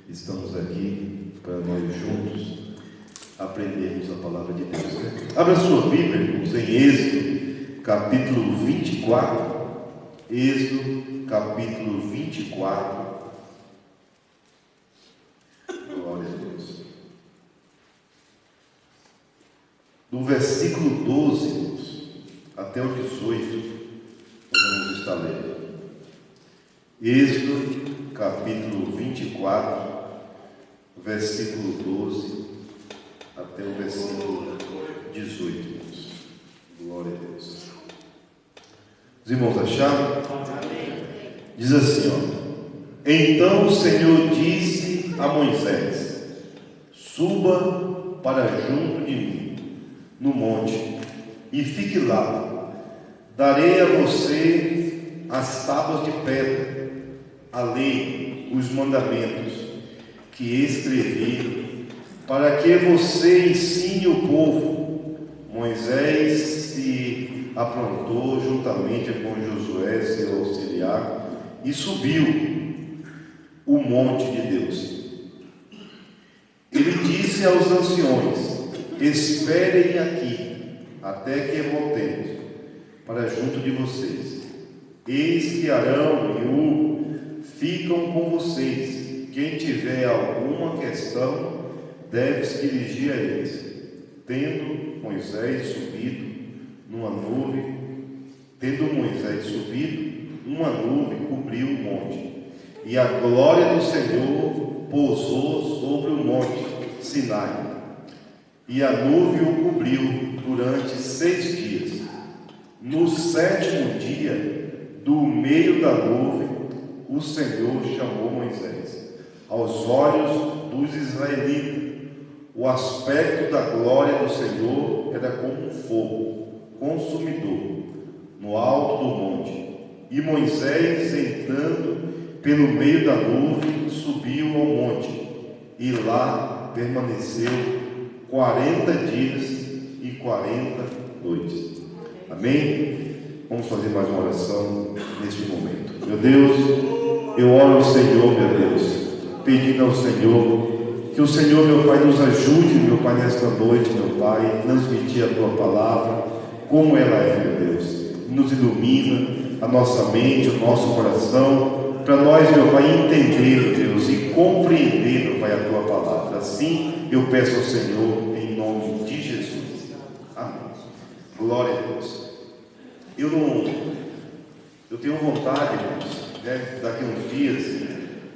estamos aqui para nós juntos aprendermos a palavra de Deus. Abra sua Bíblia, irmãos, em Êxodo, capítulo 24. Êxodo, capítulo 24. Glória a Deus. Do versículo 12, irmãos, até o 18, nós vamos estar lendo. Êxodo, capítulo 24, versículo 12 até o versículo 18. Irmãos. Glória a Deus. Os irmãos acharam? Diz assim, ó: Então o Senhor disse a Moisés: Suba para junto de mim no monte e fique lá. Darei a você as tábuas de pedra, a lei, os mandamentos que escrevi, para que você ensine o povo. Moisés se aprontou juntamente com Josué, seu auxiliar, e subiu o monte de Deus. Ele disse aos anciões: Esperem aqui, até que voltemos para junto de vocês. Eis que Arão e Hur ficam com vocês. Quem tiver alguma questão deve se dirigir a eles. Tendo Moisés subido, uma nuvem cobriu o monte, e a glória do Senhor pousou sobre o monte Sinai. E a nuvem o cobriu durante 6 dias. No 7º dia, do meio da nuvem, o Senhor chamou Moisés. Aos olhos dos israelitas, o aspecto da glória do Senhor era como um fogo consumidor no alto do monte. E Moisés, entrando pelo meio da nuvem, subiu ao monte, e lá permaneceu 40 dias e 40 noites. Amém? Vamos fazer mais uma oração neste momento. Meu Deus, eu oro ao Senhor, meu Deus, pedindo ao Senhor que o Senhor, meu Pai, nos ajude, meu Pai, nesta noite, meu Pai, transmitir a Tua palavra como ela é, meu Deus. Nos ilumina a nossa mente, o nosso coração, para nós, meu Pai, entender, Deus, e compreender, meu Pai, a Tua palavra. Assim eu peço ao Senhor, em nome de Jesus. Amém. Glória a Deus. Eu tenho vontade, irmãos, daqui a uns dias,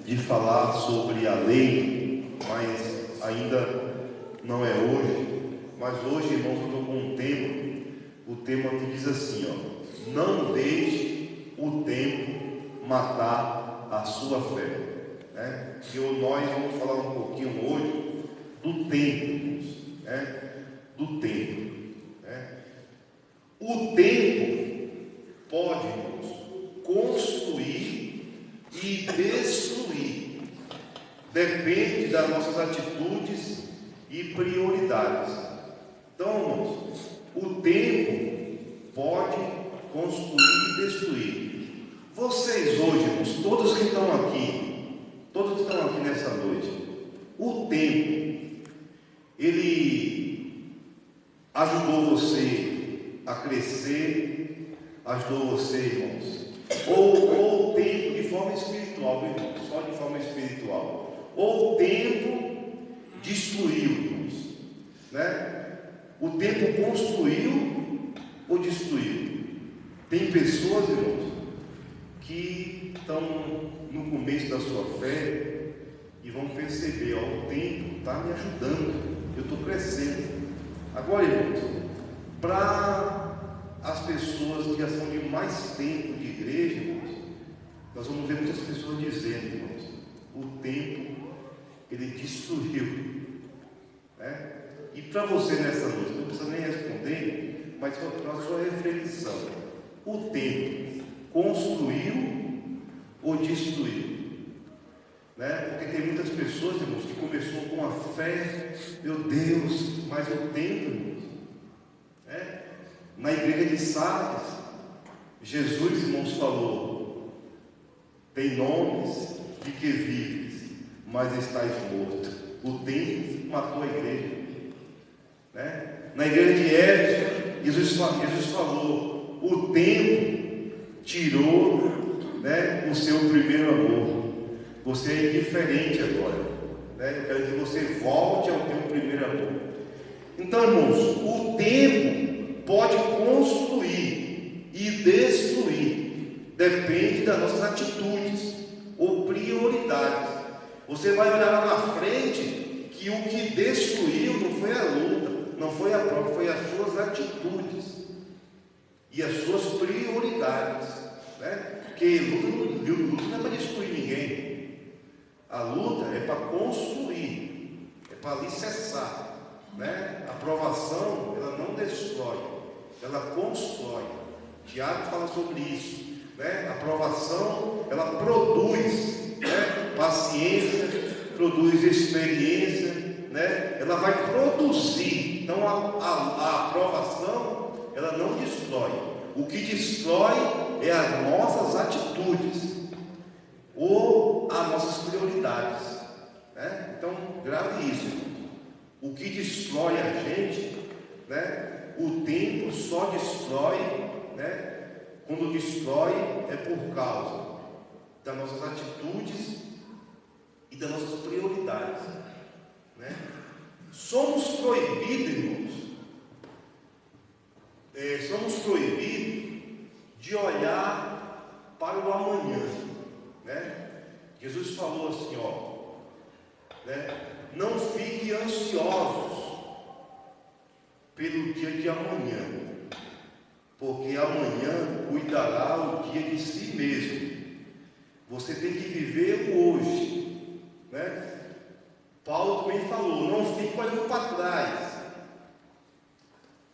de falar sobre a lei, mas ainda não é hoje. Mas hoje, irmãos, eu estou com um tema. O tema que diz assim, ó: Não deixe o tempo matar a sua fé. Nós vamos falar um pouquinho hoje do tempo, irmãos, do tempo. O tempo pode, irmãos, construir e destruir. Depende das nossas atitudes e prioridades. Então, irmãos, o tempo pode construir e destruir. Vocês hoje, irmãos, todos que estão aqui nessa noite, o tempo, ele ajudou você a crescer, ajudou você, irmãos, ou o tempo de forma espiritual, irmãos, só de forma espiritual, ou o tempo destruiu, irmãos, O tempo construiu ou destruiu? Tem pessoas, irmãos, que estão no começo da sua fé e vão perceber: o tempo está me ajudando, eu estou crescendo. Agora, irmãos, para as pessoas que já são de mais tempo de igreja, irmãos, nós vamos ver muitas pessoas dizendo, irmãos: o tempo, ele destruiu. E para você nessa noite, não precisa nem responder, mas para a sua reflexão: o tempo construiu ou destruiu? Porque tem muitas pessoas, irmãos, que começou com a fé, meu Deus, mas o tempo, irmãos, na igreja de Sardes, Jesus, irmãos, falou: tem nomes de que vives, mas estáis morto. O tempo matou a igreja, né? Na igreja de Éfeso, Jesus falou: o tempo tirou, né, o seu primeiro amor. Você é indiferente agora, né? Eu quero que você volte ao teu primeiro amor. Então, irmãos, o tempo pode construir e destruir, depende das nossas atitudes ou prioridades. Você vai olhar lá na frente que o que destruiu não foi a luta, não foi a prova, foi as suas atitudes e as suas prioridades, né? Porque luta não é para destruir ninguém. A luta é para construir, é para alicerçar, né? A provação, ela não destrói, ela constrói. Tiago fala sobre isso, né? A provação, ela produz, né, paciência, produz experiência, né? Ela vai produzir. Então a aprovação, ela não destrói. O que destrói é as nossas atitudes ou as nossas prioridades, né? Então grave isso. O que destrói a gente, né? O tempo só destrói, né? Quando destrói é por causa das nossas atitudes e das nossas prioridades, né? Somos proibidos, irmãos, somos proibidos de olhar para o amanhã, né? Jesus falou assim, né? Não fiquem ansiosos pelo dia de amanhã, porque amanhã cuidará o dia de si mesmo. Você tem que viver o hoje, né? Paulo também falou: não fique olhando para trás,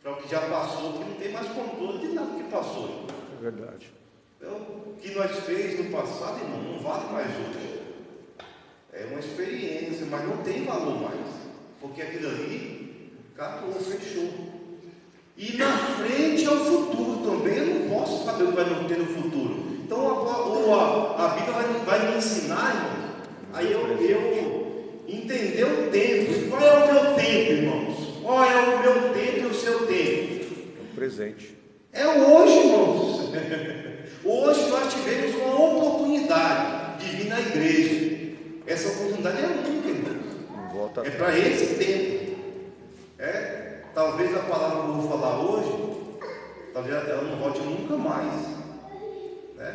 para o que já passou, que não tem mais controle de nada que passou. É verdade. Então, o que nós fez no passado, irmão, não vale mais hoje. É uma experiência, mas não tem valor mais, porque aquilo ali acabou, fechou. E na frente é o futuro também. Eu não posso saber o que vai ter no futuro. Então a Bíblia vai me ensinar, irmão, aí eu entender o tempo. Qual é o meu tempo, irmãos? Qual é o meu tempo e o seu tempo? É o presente. É hoje, irmãos. Hoje nós tivemos uma oportunidade de vir na igreja. Essa oportunidade é única, irmãos. É para esse tempo. Talvez a palavra que eu vou falar hoje, talvez ela não volte nunca mais, né?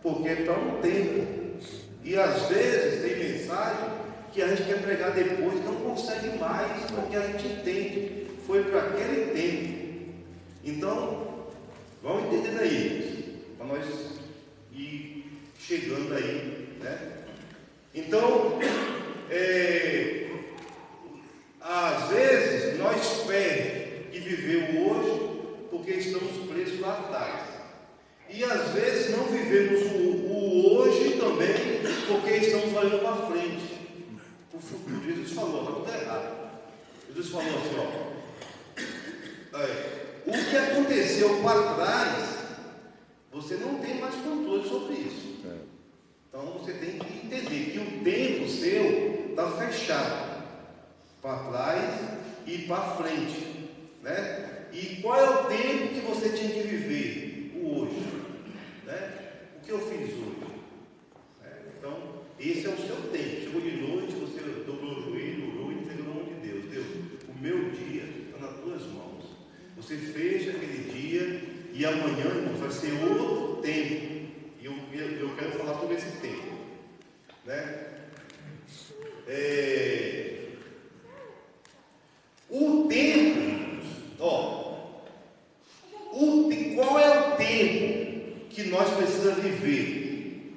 Porque é para um tempo. E às vezes tem mensagem que a gente quer pregar depois, não consegue mais, porque a gente entende, foi para aquele tempo. Então, vamos entendendo aí, para nós ir chegando aí, né? Então, às vezes nós perdemos de viver o hoje porque estamos presos lá atrás. E às vezes não vivemos o hoje também porque estamos olhando para frente, para o futuro. Jesus falou, está tudo errado. Jesus falou assim, o que aconteceu para trás, você não tem mais controle sobre isso. Então você tem que entender que o tempo seu está fechado para trás e para frente, né? E qual é o tempo que você tinha que viver? O hoje, né? O que eu fiz hoje? Então, esse é o seu tempo. Chegou de noite, você dobrou o joelho, orou e entregou na mão de Deus. Deus, o meu dia está nas tuas mãos. Você fecha aquele dia e amanhã, irmãos, vai ser outro tempo. E eu quero falar sobre esse tempo, né? O tempo, qual é o tempo que nós precisamos viver?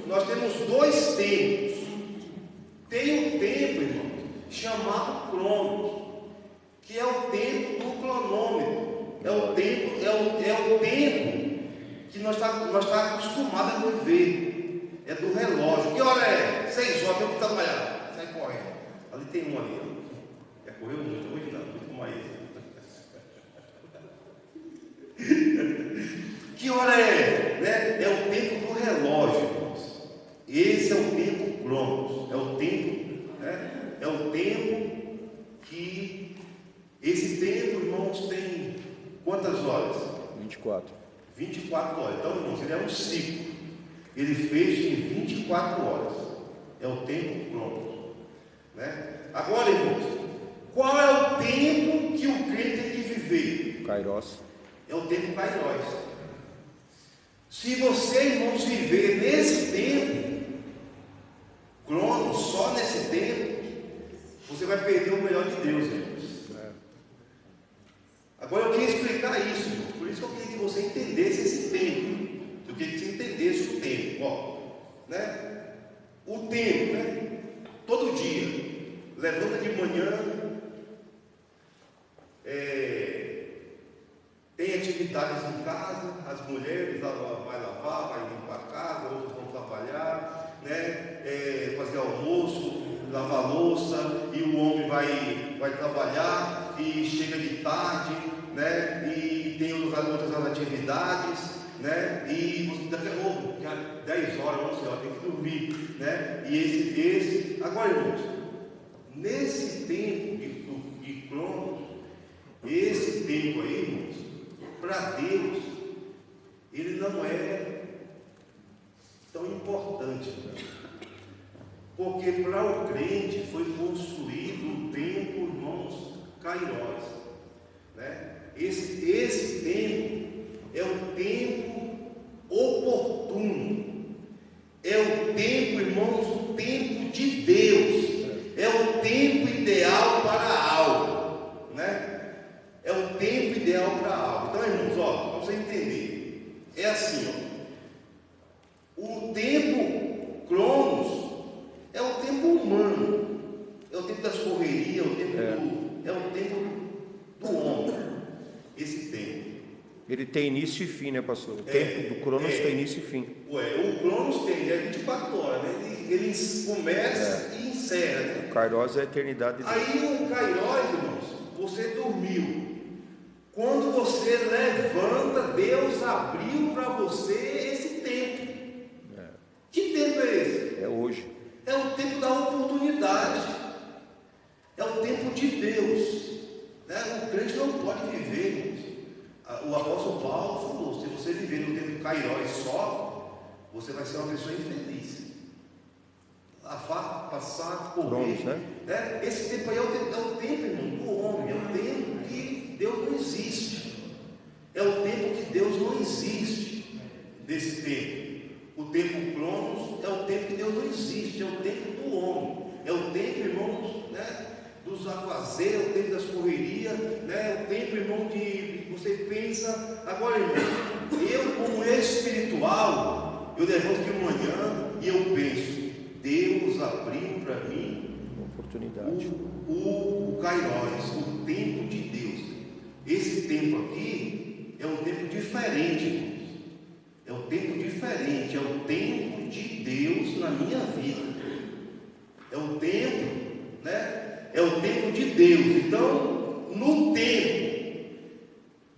Nós temos dois tempos. Tem um tempo, irmão, chamado Cronos, que é o tempo do cronômetro. É o tempo que nós estamos acostumados a viver. É do relógio. Que hora é? 6 horas, tem que trabalhar. Sai correndo. Ali tem um ali. Já correu muito? Hoje não, muito mais. Que hora é? Né? É o tempo do relógio, irmãos. Esse é o tempo Cronos, é o tempo, né? É o tempo que esse tempo, irmãos, tem quantas horas? 24. 24 horas. Então, irmãos, ele é um ciclo. Ele fecha em 24 horas. É o tempo Cronos, né? Agora, irmãos, qual é o tempo que o crente tem que viver? Kairos. É o tempo Kairos. Se você, irmãos, viver nesse tempo Cronos, só nesse tempo, você vai perder o melhor de Deus, irmãos. Agora eu queria explicar isso, irmãos. Por isso que eu queria que você entendesse esse tempo. Eu queria que você entendesse o tempo. Ó, né? O tempo, né? Todo dia. Levanta de manhã, tem atividades em casa, as mulheres vai lavar, vai limpar a casa, outros vão trabalhar, né? Fazer almoço, lavar louça, e o homem vai trabalhar e chega de tarde, né? E tem outras atividades, né? E você daqui a pouco, 10 horas, 11 horas, tem que dormir, né? E agora, irmãos, nesse tempo de Cronos, esse tempo aí, irmãos, para Deus, ele não é tão importante, né? Porque para o crente foi construído o tempo, irmãos, Kairos, né? Esse tempo é o tempo oportuno, é o tempo, irmãos, o tempo de Deus, é o tempo ideal para algo, né? É o tempo ideal para algo. Então, irmãos, ó, para você entender, é assim, ó, o tempo Cronos é o tempo humano, é o tempo das correrias, é o tempo do homem, esse tempo. Ele tem início e fim, né, pastor? O tempo do Cronos tem início e fim. O Cronos tem, ele é 24 horas, né? Ele começa e encerra, né? O Kairos é a eternidade. Aí o Kairos, irmãos, você dormiu. Quando você levanta, Deus abriu para você esse tempo. Que tempo é esse? É hoje. É o tempo da oportunidade. É o tempo de Deus, né? O crente não pode viver, irmãos. O apóstolo Paulo falou: se você viver no tempo Kairos só, você vai ser uma pessoa infeliz. Lavar, passar, correr, né? Esse tempo aí é o tempo, irmão, do homem. É o tempo que Deus não existe. É o tempo que Deus não existe. Desse tempo. O tempo Cronos é o tempo que Deus não existe. É o tempo do homem. É o tempo, irmãos, né? Dos afazeres, é o tempo das correrias, né? É o tempo, irmão, de você pensa. Agora, irmão, eu como espiritual, eu levanto de manhã e eu penso: Deus abriu para mim uma oportunidade. O Kairos, o tempo de Deus. Esse tempo aqui é um tempo diferente, irmãos. É um tempo diferente, é o tempo de Deus na minha vida. É o tempo, né? É o tempo de Deus. Então, no tempo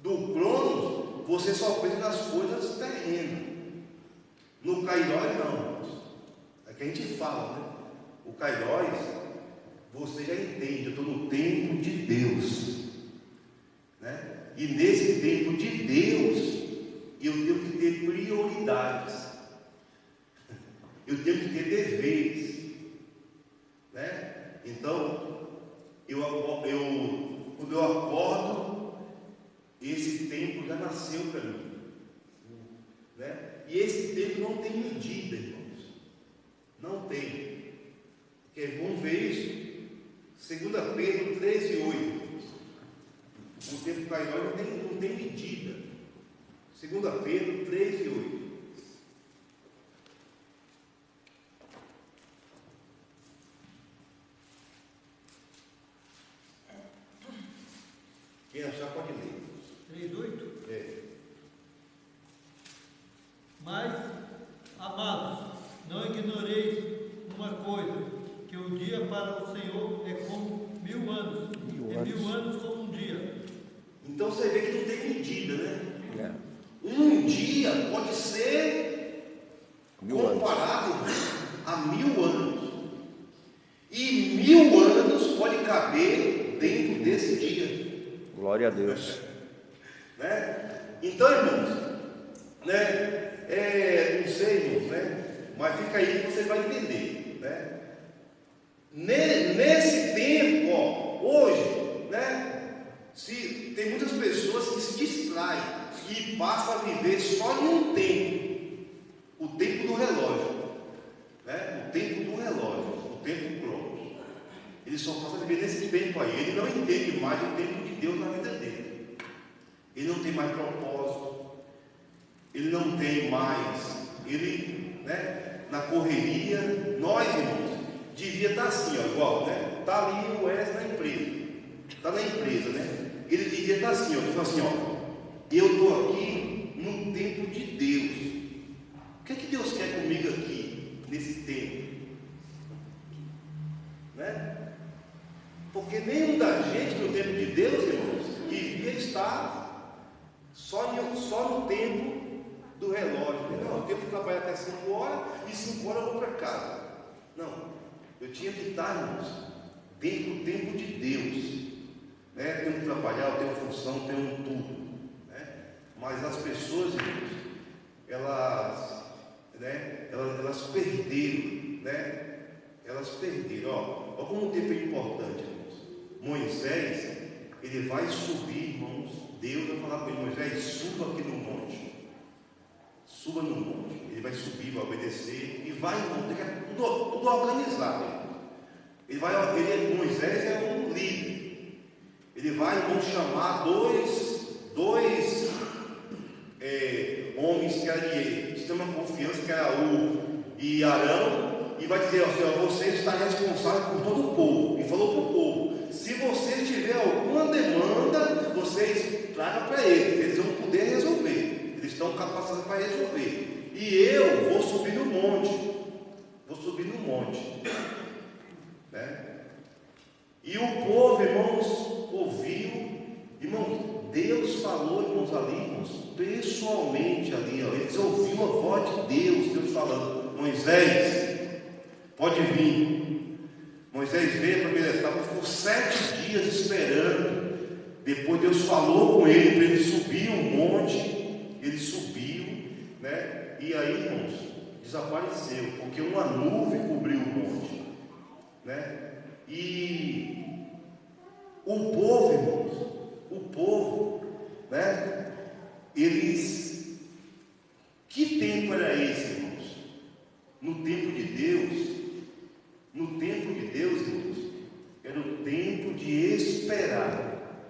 do Cronos, você só pensa nas coisas terrenas. No Kairos, não. É que a gente fala, né? O Kairos, você já entende. Eu estou no tempo de Deus, né? E nesse tempo de Deus, eu tenho que ter prioridades. Eu tenho que ter deveres, né? Então, quando eu acordo, esse tempo já nasceu para mim, né? E esse tempo não tem medida, irmãos. Não tem. Porque vamos ver isso. 2 Pedro 13:8. O tempo Kairos não tem medida. 2 Pedro 13:8. Quem achar pode ler. 3:8? É. Mas, amados, não ignoreis uma coisa, que o dia para o Senhor é como 1000 anos, e 1000 anos como um dia. Então você vê que não tem medida, né? Um dia pode ser comparado Glória a Deus. Né? Então, irmãos, né? Não sei, irmãos, né? Mas fica aí que você vai entender, né? Nesse tempo, ó, hoje, né? Tem muitas pessoas que se distraem e passam a viver só em um tempo, o tempo do relógio, né? O tempo do relógio, o tempo cronos. Ele só passa a viver nesse tempo aí. Ele não entende mais o tempo de Deus na vida dele. Ele não tem mais propósito. Ele não tem mais. Ele, né? Na correria, nós, irmãos, devia estar assim, ó, igual, né? Está ali o Wes na empresa. Está na empresa, né? Ele devia estar assim, ó. Ele fala assim, ó. Eu estou aqui no tempo de Deus. O que é que Deus quer comigo aqui, nesse tempo? Né? Porque nenhum da gente no tempo de Deus, irmãos, devia estar só no tempo do relógio. Não, eu tenho que trabalhar até 5 horas e 5 horas eu vou para casa. Não, eu tinha que estar, irmãos, dentro do tempo de Deus. Né? Tenho que trabalhar, eu tenho função, tenho tudo. Né? Mas as pessoas, irmãos, elas perderam, né? Elas perderam. Olha como o tempo é importante, irmãos. Moisés, ele vai subir, irmãos. Deus vai falar para ele: Moisés, suba aqui no monte. Suba no monte. Ele vai subir, vai obedecer e vai, irmão, tudo organizado. Moisés é um líder. Ele vai, irmão, chamar dois homens que eram de extrema confiança, que era Ur e Arão, e vai dizer: ó, Senhor, você está responsável por todo o povo. E falou para o povo: se vocês tiverem alguma demanda, vocês tragam para eles vão poder resolver. Eles estão capacitados para resolver. E eu vou subir no monte. Né? E o povo, irmãos, ouviu. Irmãos, Deus falou, irmãos, ali, irmãos, pessoalmente ali, ó, eles ouviram a voz de Deus falando: Moisés, pode vir. Moisés veio a primeira etapa, ficou 7 dias esperando. Depois Deus falou com ele para ele subir o monte. Ele subiu, né? E aí, irmãos, desapareceu, porque uma nuvem cobriu o monte, né? E o povo, irmãos, né? Eles, que tempo era esse, irmãos? No tempo de Deus, irmãos, era o tempo de esperar,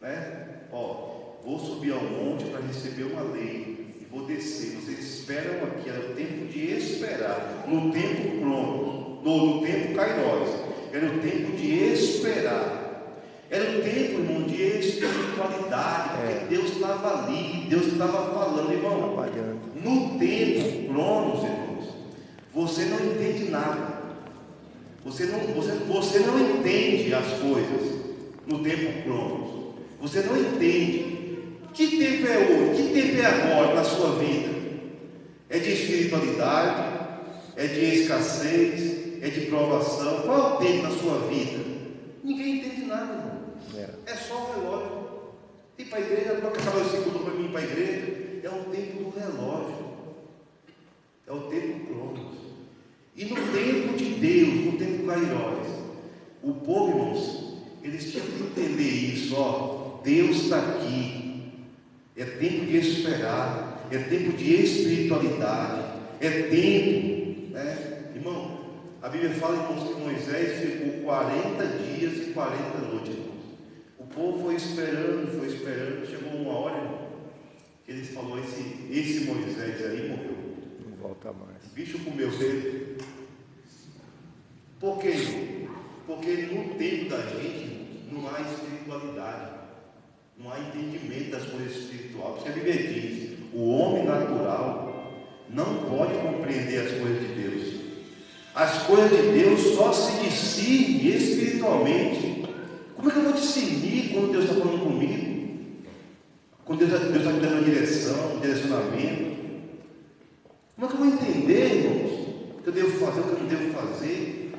né? Vou subir ao monte para receber uma lei e vou descer. Vocês esperam aqui. Era o tempo de esperar. No tempo cronos, no tempo kairos, era o tempo de esperar. Era o tempo, irmão, de espiritualidade, porque Deus estava ali, Deus estava falando, irmão. No tempo cronos, irmãos, você não entende nada. Você não entende as coisas no tempo cronos. Você não entende. Que tempo é hoje? Que tempo é agora na sua vida? É de espiritualidade? É de escassez? É de provação? Qual é o tempo na sua vida? Ninguém entende nada, irmão. É só o relógio. E para a igreja, toca aquela segunda para mim para a igreja. É o tempo do relógio. É o tempo cronos. E no tempo de Deus, no tempo kairos, o povo, irmãos, eles tinham que entender isso, ó. Deus está aqui. É tempo de esperar. É tempo de espiritualidade. É tempo, né? Irmão, a Bíblia fala, irmãos, que Moisés ficou 40 dias e 40 noites, irmãos. O povo foi esperando. Chegou uma hora, irmão, que eles falou: esse Moisés aí morreu. Não volta mais. O bicho comeu ele. Por quê, irmão? Porque no tempo da gente não há espiritualidade. Não há entendimento das coisas espirituais. Porque a Bíblia diz: o homem natural não pode compreender as coisas de Deus. As coisas de Deus só se discerne espiritualmente. Como é que eu vou discernir quando Deus está falando comigo? Quando Deus está me dando uma direção, um direcionamento? Como é que eu vou entender, irmãos, o que eu devo fazer, o que eu não devo fazer?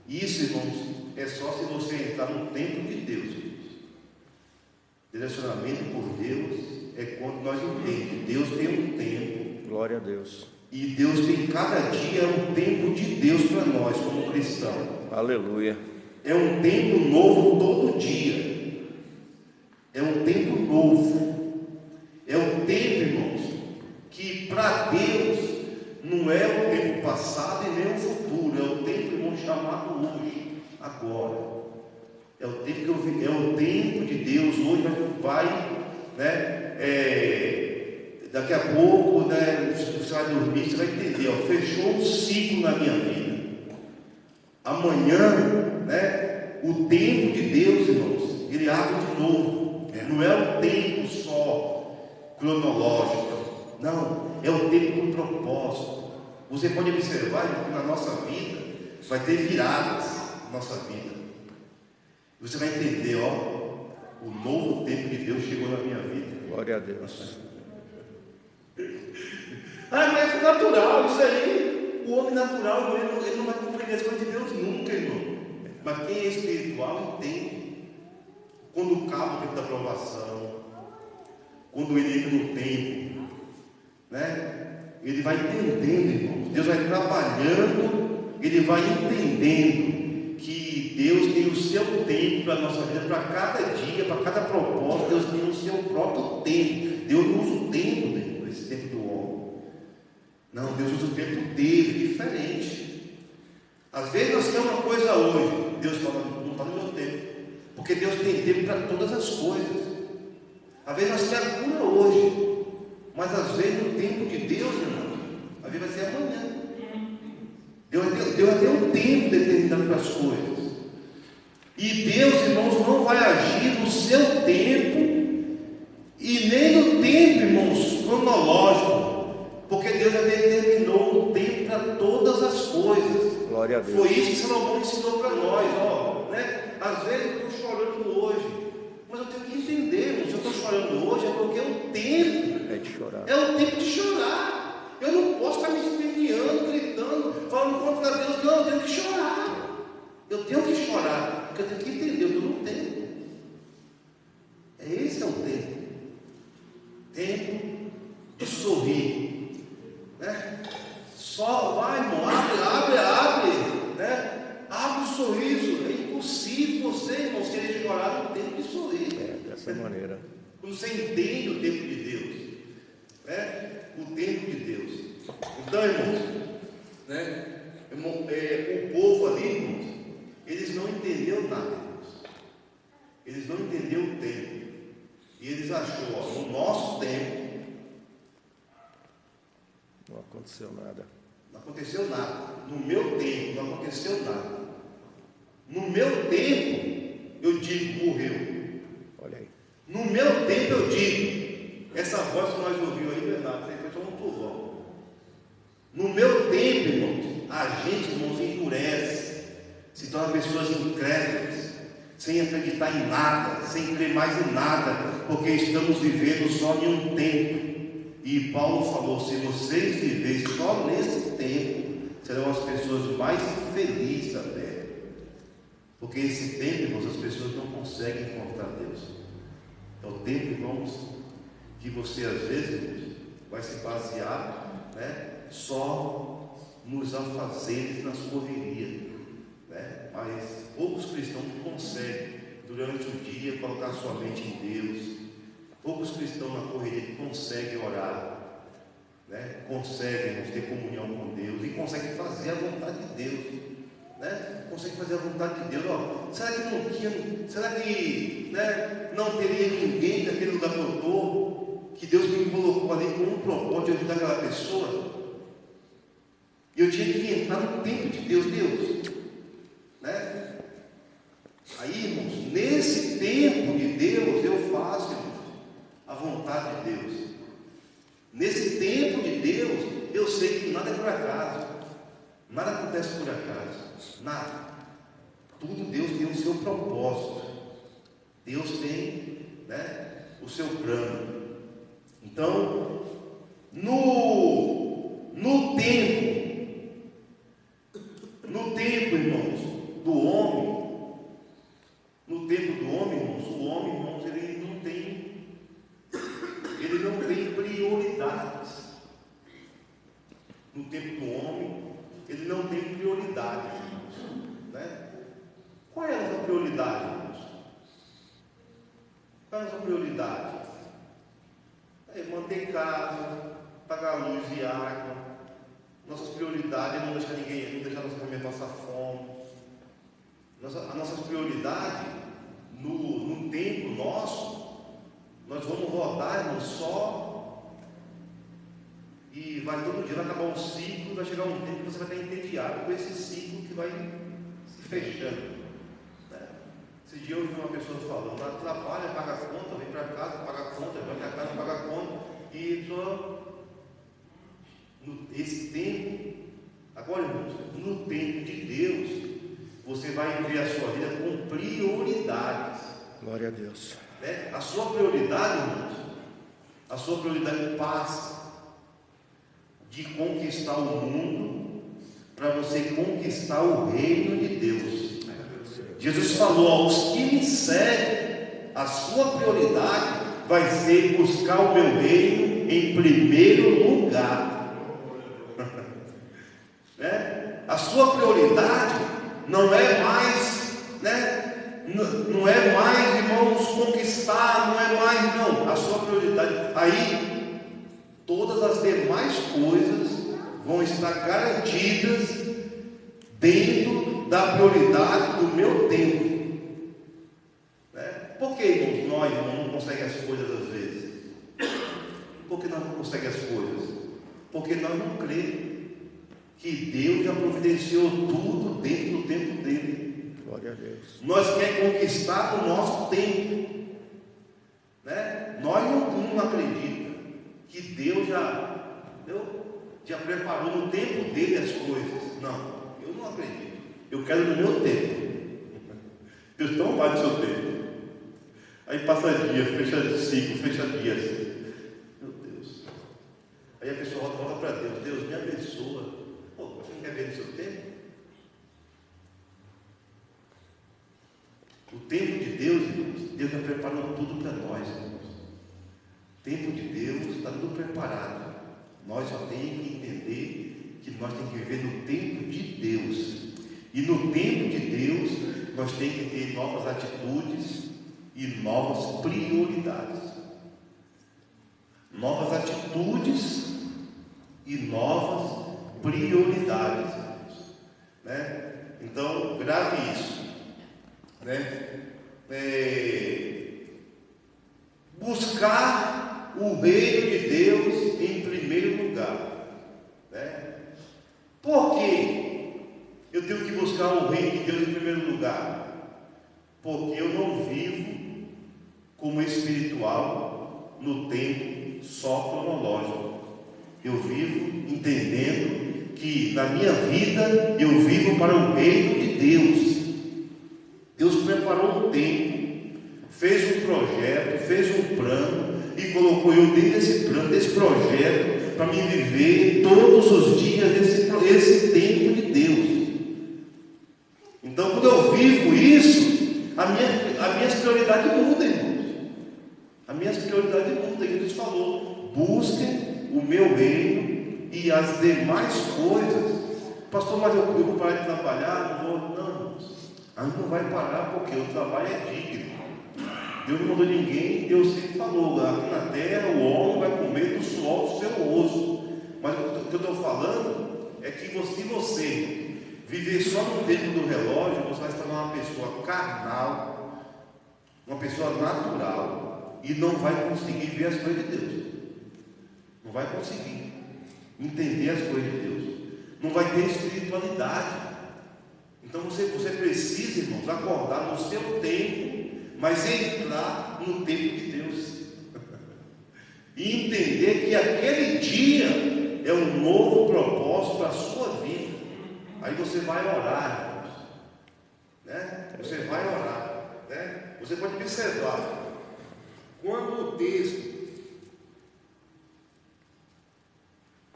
Isso, irmãos, é só se você entrar no tempo de Deus. Direcionamento por Deus é quando nós entendemos que Deus tem um tempo. Glória a Deus. E Deus tem cada dia um tempo de Deus para nós como cristãos. Aleluia. É um tempo novo todo dia. É um tempo novo. É um tempo, irmãos, que para Deus não é o tempo passado e nem o futuro. É o tempo, irmão, chamado hoje, agora. É o tempo é o tempo de Deus. Hoje vai, né? Daqui a pouco, né? Você vai dormir, você vai entender. Ó, fechou um ciclo na minha vida. Amanhã, né? O tempo de Deus, irmãos, ele abre de novo. Não é um tempo só cronológico. Não, é o tempo com propósito. Você pode observar que na nossa vida vai ter viradas na nossa vida. Você vai entender, ó, o novo tempo de Deus chegou na minha vida. Glória a Deus. Mas é natural, isso aí. O homem natural, ele não vai compreender as coisas de Deus nunca, irmão. Mas quem é espiritual entende. Quando acaba o tempo da provação, quando ele entra no tempo, né? Ele vai entendendo, irmão. Deus vai trabalhando, ele vai entendendo que Deus tem o seu tempo para a nossa vida, para cada dia, para cada propósito. Deus tem o seu próprio tempo. Deus não usa o tempo desse tempo do homem. Não, Deus usa o tempo dele, diferente. Às vezes nós queremos uma coisa hoje, Deus fala, não está no meu tempo, porque Deus tem tempo para todas as coisas. Às vezes nós queremos a cura hoje, mas às vezes no tempo de Deus, irmão, às vezes vai ser amanhã. Deus tem um tempo determinado para as coisas. E Deus, irmãos, não vai agir no seu tempo e nem no tempo, irmãos, cronológico, porque Deus já determinou um tempo para todas as coisas. Glória a Deus. Foi isso que Salomão ensinou para nós, ó, né? Às vezes eu estou chorando hoje, mas eu tenho que entender, irmão, se eu estou chorando hoje é porque o tempo É de chorar. é o tempo de chorar. Eu não posso ficar me esperneando, gritando, falando contra Deus. Não, eu tenho que chorar. Eu tenho que chorar, porque eu tenho que entender, eu estou no tempo. Esse é o tempo. Tempo de sorrir, né? Só vai, irmão, abre, né? Abre o sorriso. É impossível você, irmãos, querer chorar no tempo de sorrir. Dessa maneira. Quando você entende o tempo de Deus, né? O tempo de Deus. Então, irmãos, né? O povo ali, irmãos, eles não entenderam nada, irmãos. Eles não entenderam o tempo. E eles acharam, ó, no nosso tempo Não aconteceu nada. não aconteceu nada. No meu tempo não aconteceu nada. No meu tempo eu digo, morreu. Olha aí. No meu tempo eu digo, essa voz que nós ouvimos aí, Bernardo, você foi um povão. No meu tempo, irmãos, a gente, irmãos, endurece, se torna pessoas incrédulas, sem acreditar em nada, sem crer mais em nada, porque estamos vivendo só em um tempo. E Paulo falou, se vocês viverem só nesse tempo, serão as pessoas mais infelizes da terra. Porque esse tempo, irmãos, as pessoas não conseguem encontrar Deus. É o tempo, irmãos, que você às vezes, irmãos, vai se basear, né, só nos afazeres, nas correrias, né? Mas poucos cristãos conseguem durante o dia colocar sua mente em Deus. Poucos cristãos na correria conseguem orar, né? Conseguem, irmãos, ter comunhão com Deus e conseguem fazer a vontade de Deus, né? Conseguem fazer a vontade de Deus. Ó, será que não tinha, será que, né, não teria ninguém naquele lugar que eu estou, que Deus me colocou ali com um propósito de ajudar aquela pessoa? E eu tinha que entrar no tempo de Deus, né? Aí, irmãos, nesse tempo de Deus, eu faço, irmãos, a vontade de Deus. Nesse tempo de Deus, eu sei que nada é por acaso, nada acontece por acaso, nada. Tudo Deus tem o seu propósito, Deus tem, né, o seu plano. Então, no tempo, irmãos, do homem, no tempo do homem, irmãos, o homem, irmãos, ele não tem prioridade, irmãos? Qual é a nossa prioridade? É manter casa, pagar luz e água. Nossas prioridades é não deixar ninguém, não deixar nossa família passar fome. A nossa prioridade no tempo nosso, nós vamos rodar, irmão, só, e vai todo dia, vai acabar um ciclo, vai chegar um tempo que você vai estar entediado com esse ciclo que vai se fechando, né? Esse dia eu ouvi uma pessoa falando, ela trabalha, paga a conta, vem para casa, paga a conta, vai para casa, paga a conta, e só esse tempo, agora, irmãos, no tempo de Deus, você vai viver a sua vida com prioridades. Glória a Deus. Né? A sua prioridade, irmãos, a sua prioridade passa de conquistar o mundo para você conquistar o reino de Deus. Jesus falou: aos que me seguem, a sua prioridade vai ser buscar o meu reino em primeiro lugar. Né? A sua prioridade não é mais, né? Não é mais, irmãos, conquistar, não é mais, não. A sua prioridade, aí todas as demais coisas vão estar garantidas dentro da prioridade do meu tempo. Né? Por que, irmãos, nós não conseguimos as coisas às vezes? Por que nós não conseguimos as coisas? Porque nós não cremos que Deus já providenciou tudo dentro do tempo dele. Glória a Deus. Nós queremos conquistar o nosso tempo, né? Nós não acreditamos que Deus já preparou no tempo dele as coisas. Não, eu não acredito. Eu quero no meu tempo. Deus não vai no seu tempo. Aí passa dia, fecha ciclo, fecha dias. Meu Deus. Aí a pessoa volta para Deus: Deus, me abençoa. Pô, você não quer ver no seu tempo? O tempo de Deus, irmãos, Deus já preparou tudo para nós, irmãos. O tempo de Deus está tudo preparado. Nós só temos que entender que nós temos que viver no tempo de Deus. E no tempo de Deus, nós temos que ter novas atitudes e novas prioridades. Novas atitudes e novas prioridades, né? Então, grave isso, né? Buscar o reino de Deus em primeiro lugar, né? Por que eu tenho que buscar o reino de Deus em primeiro lugar? Porque eu não vivo como espiritual no tempo só cronológico. Eu vivo entendendo que na minha vida eu vivo para o reino de Deus. Deus preparou um tempo, fez um projeto, fez um plano e colocou eu dentro desse plano, desse projeto, para me viver todos os dias esse tempo de Deus. Então, quando eu vivo isso, as minhas prioridades mudam, irmãos. As minhas prioridades mudam. Jesus falou: busquem o meu reino e as demais coisas. Pastor, mas eu vou parar de trabalhar? Não vou, não. A gente não vai parar, porque o trabalho é digno. Deus não mandou ninguém, Deus sempre falou: aqui na terra o homem vai comer do suor do seu osso. Mas o que eu estou falando é que se você viver só no tempo do relógio, você vai se tornar uma pessoa carnal, uma pessoa natural, e não vai conseguir ver as coisas de Deus. Não vai conseguir entender as coisas de Deus. Não vai ter espiritualidade. Então você precisa, irmãos, acordar no seu tempo, mas entrar no tempo de Deus. E entender que aquele dia é um novo propósito para a sua vida. Aí você vai orar, irmãos, né? Você vai orar, né? Você pode observar, quando o texto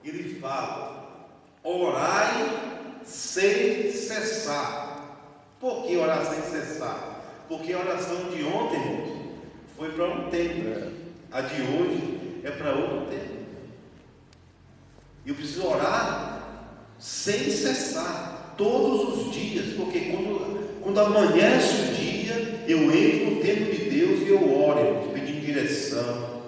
ele fala: orai sem cessar. Por que orar sem cessar? Porque a oração de ontem, irmãos, foi para um tempo. A de hoje é para outro tempo. E eu preciso orar sem cessar, todos os dias, porque quando amanhece o dia, eu entro no tempo de Deus e eu oro, irmãos, pedindo direção,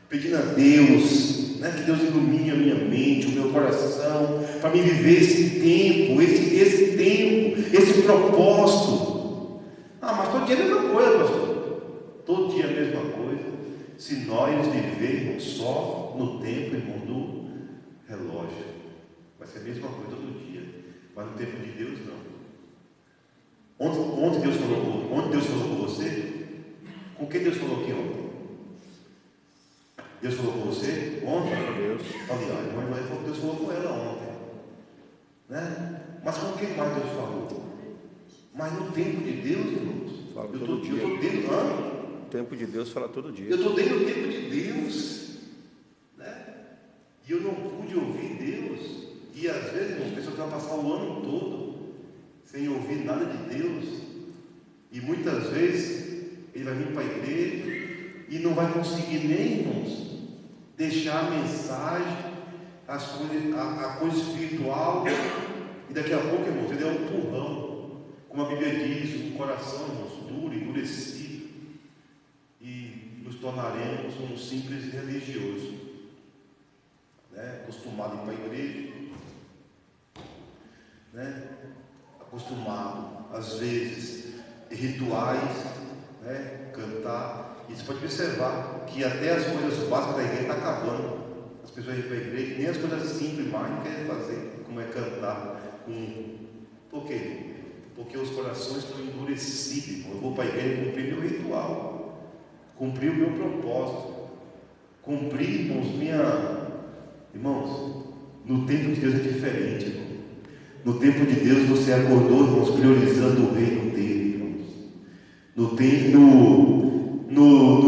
pedindo a Deus, né, que Deus ilumine a minha mente, o meu coração, para me viver esse tempo, esse propósito. Mas todo dia é a mesma coisa, pastor. Todo dia é a mesma coisa. Se nós vivermos só no tempo, irmão, do relógio, vai ser a mesma coisa todo dia. Mas no tempo de Deus, não. Onde Deus falou com você? Com quem Deus falou aqui ontem? Deus falou com você ontem? Deus. Aliás, a irmã falou que Deus falou com ela ontem, né? Mas com quem mais Deus falou? Mas no tempo de Deus, irmãos, Fala eu todo dia. estou dentro. O tempo de Deus fala todo dia. Eu estou dentro do tempo de Deus, né? E eu não pude ouvir Deus. E às vezes, irmãos, a pessoa vai passar o ano todo sem ouvir nada de Deus. E muitas vezes ele vai vir para a igreja e não vai conseguir nem, irmãos, deixar a mensagem, a coisa espiritual, e daqui a pouco, irmãos, ele é um empurrão, como a Bíblia diz, um coração, irmãos, duro, endurecido, e nos tornaremos um simples religioso, né? Acostumado a ir para a igreja, né? Acostumado, às vezes, rituais, né? Cantar. E você pode observar que até as coisas básicas da igreja estão acabando. As pessoas vêm para a igreja, nem as coisas simples mais não querem fazer, como é cantar. Por quê? Porque os corações estão endurecidos. Eu vou para a igreja cumprir meu ritual, cumprir o meu propósito, cumprir, irmãos, no tempo de Deus é diferente, irmão. No tempo de Deus você acordou, irmãos, priorizando o reino dele, irmãos. No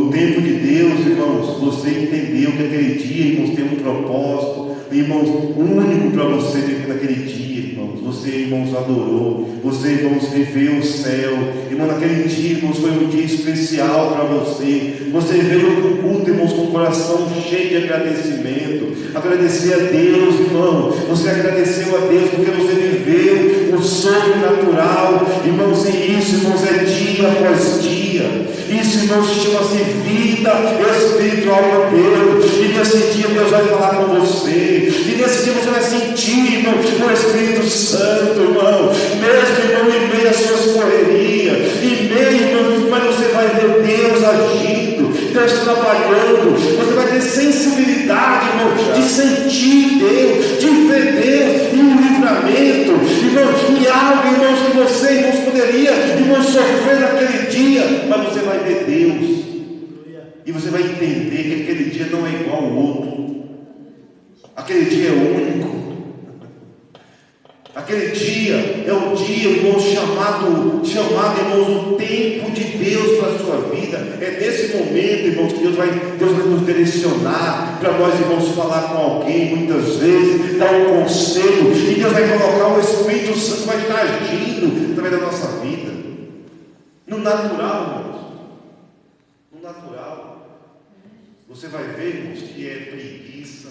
tempo de Deus, irmãos, você entendeu que aquele dia, irmãos, tem um propósito, irmãos, único para você viver naquele dia, irmãos. Você, irmãos, adorou, você, irmãos, viveu o céu, irmão, naquele dia, irmãos, foi um dia especial para você. Você veio para o culto, irmãos, com o coração cheio de agradecimento, agradecer a Deus, irmão. Você agradeceu a Deus porque você viveu o sobrenatural, irmãos, e isso, irmãos, é dia após dia. Isso, irmãos, chama-se vida espiritual de Deus. E nesse dia Deus vai falar com você. E nesse dia você vai sentir, irmão, o Espírito Santo, irmão. Mesmo, irmão, em meio às suas correrias, em meio, irmão, mas você vai ver Deus agindo, Deus trabalhando. Você vai ter sensibilidade, irmão, de sentir Deus, de ver Deus em um livramento, irmão, em algo, irmãos, que você, irmãos, poderia, irmãos, sofrer naquele dia, mas você vai ver Deus, e você vai entender que aquele dia não é igual ao outro, aquele dia é único, aquele dia é o dia, irmãos, chamado, irmãos, o tempo de Deus para a sua vida. É nesse momento, irmãos, que Deus vai nos direcionar, para nós, irmãos, falar com alguém, muitas vezes, dar um conselho, e Deus vai colocar o Espírito Santo, vai estar agindo através da nossa vida, no natural, irmãos, no natural, você vai ver, irmãos, que é preguiça.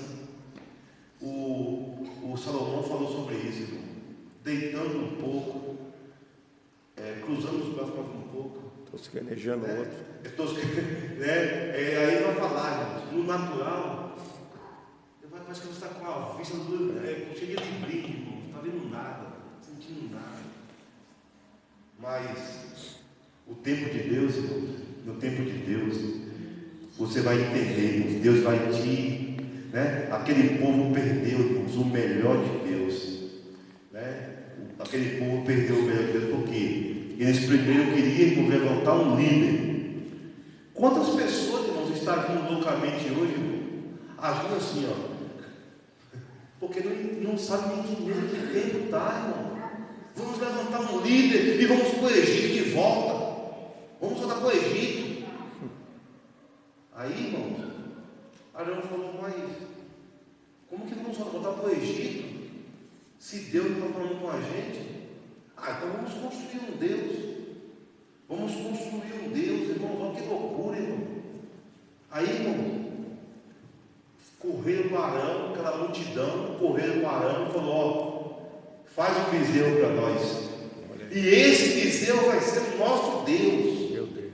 O Salomão falou sobre isso, irmão. Deitando um pouco, cruzando os braços um pouco, tosquenejando o outro, aí vai falar, irmãos, no natural, parece que você está com a vista cheia de brilho, irmão, não está vendo nada, sentindo nada. Mas o tempo de Deus, irmãos, no tempo de Deus, você vai entender, irmãos, Deus vai te, aquele povo perdeu, irmãos, o melhor de Deus, aquele povo perdeu o melhor de Deus, por quê? Eles primeiro queriam levantar um líder. Quantas pessoas, irmãos, estão agindo loucamente hoje, irmão? Agindo assim, porque não sabe nem que tempo está, irmão. Vamos levantar um líder e vamos para o Egito de volta. Vamos voltar para o Egito. Aí, irmãos, Arão falou, mas como que vamos voltar para o Egito? Se Deus não está falando com a gente, então vamos construir um Deus. Vamos construir um Deus, irmãos. Olha que loucura, irmão. Aí, irmão, correram para Arão, aquela multidão, correram para Arão e falou, faz um bezerro para nós. E esse Viseu vai ser o nosso Deus. Meu Deus.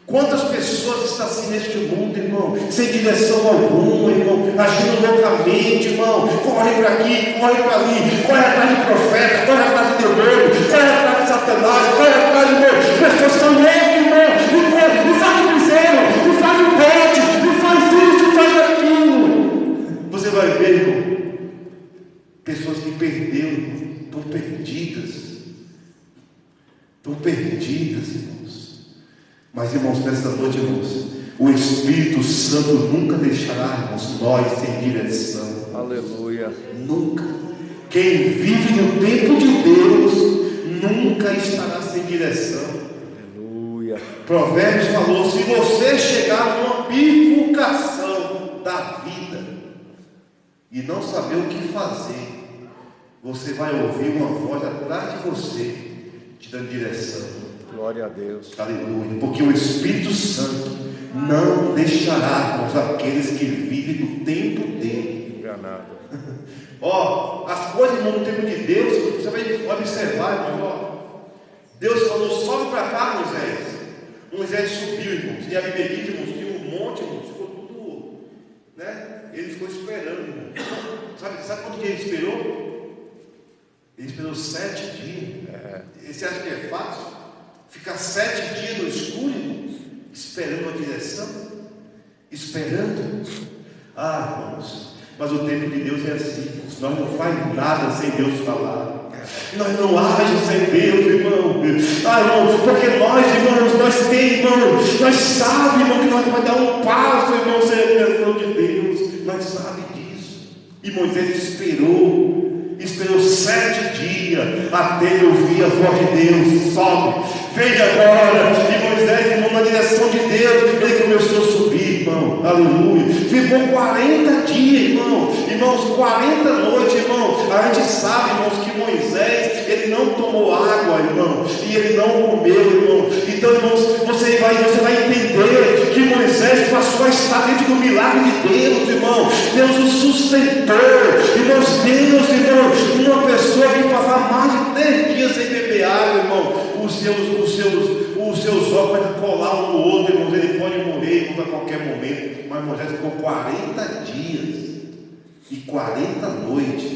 Quantas pessoas estão assim neste mundo, irmão, sem direção alguma, irmão, agindo loucamente, irmão, corre para aqui, corre para ali, corre atrás de profeta, corre atrás de demônio, corre atrás de Satanás, corre atrás de Deus. Pessoas estão loucas, irmão, e faz o miséria, e faz o pede, e faz isso, e faz aquilo. Você vai ver, irmão, pessoas que perderam, irmão, estão perdidas, irmãos. Mas, irmãos, nesta noite, irmãos, o Espírito Santo nunca deixará, irmãos, nós sem direção. Aleluia. Nunca. Quem vive no tempo de Deus nunca estará sem direção. Aleluia. Provérbios falou: se você chegar numa bifurcação da vida e não saber o que fazer, você vai ouvir uma voz atrás de você te dando direção. Glória a Deus. Aleluia. Porque o Espírito Santo não deixará, irmãos, aqueles que vivem no tempo dele. Enganado. Ó, as coisas, irmão, no tempo de Deus, você vai observar, irmãos, ó. Deus falou: sobe para cá, Moisés. Moisés subiu, irmãos. E a Bíblia diz, irmãos, que o monte, irmãos, ficou tudo, né? Ele ficou esperando, irmãos. Sabe quanto dia ele esperou? Ele esperou 7 dias. Você acha que é fácil? Ficar 7 dias no escuro, irmãos, esperando a direção? Esperando? Ah, irmãos, mas o tempo de Deus é assim, irmãos. Nós não fazemos nada sem Deus falar. Nós não agimos sem Deus, irmão. Ah, irmão, porque nós, irmãos, nós temos, irmão, nós sabemos, irmão, que nós vamos dar um passo, irmão, sem a direção de Deus. Nós sabemos disso. E Moisés esperou 7 dias até ele ouvir a voz de Deus: sobe, vem agora. E Moisés, irmão, na direção de Deus, ele começou a subir, irmão, aleluia. Ficou 40 dias, irmão, irmãos, 40 noites, irmão. A gente sabe, irmãos, que Moisés, ele não tomou água, irmão, e ele não comeu, irmão. Então, irmãos, você vai entender que Moisés passou a estar dentro do milagre de Deus, irmão. Deus o sustentou, irmãos. Deus, irmão, uma pessoa que passar mais de 3 dias sem beber água, irmão, os seus ossos vão colar um no outro, irmãos. Ele pode morrer, irmão, a qualquer momento. Mas Moisés ficou 40 dias e 40 noites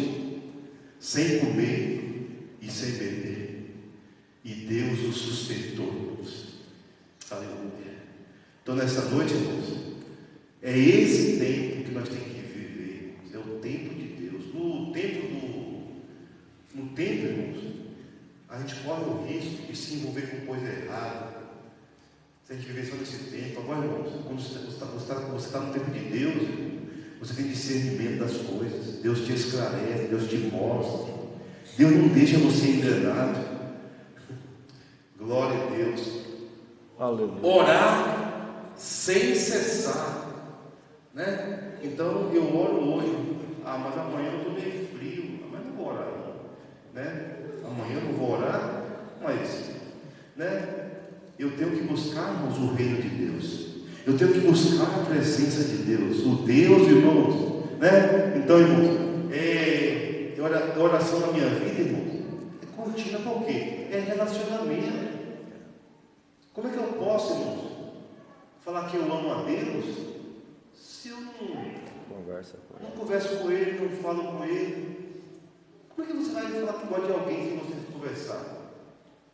sem comer e sem beber, e Deus o sustentou, irmãos. Aleluia. Então, nessa noite, irmãos, é esse tempo que nós temos que viver, irmãos. É o tempo de Deus. No tempo, irmãos, a gente corre o risco de se envolver com coisa errada, se a gente viver só nesse tempo. Agora, irmãos, quando você está no tempo de Deus, irmão, você tem discernimento das coisas. Deus te esclarece, Deus te mostra. Deus não deixa você enganado. Glória a Deus. Aleluia. Orar sem cessar, né? Então eu oro hoje. Mas amanhã eu estou meio frio. Amanhã eu não vou orar, né? Amanhã eu não vou orar, mas, né? Eu tenho que buscar, irmãos, o reino de Deus. Eu tenho que buscar a presença de Deus. O Deus, irmãos, né? Então, irmãos, oração na minha vida, irmãos, é contínua para o quê? É relacionamento. Como é que eu posso, irmãos, falar que eu amo a Deus se eu não converso com Ele, não falo com Ele? Como é que você vai falar que gosta de alguém sem você conversar,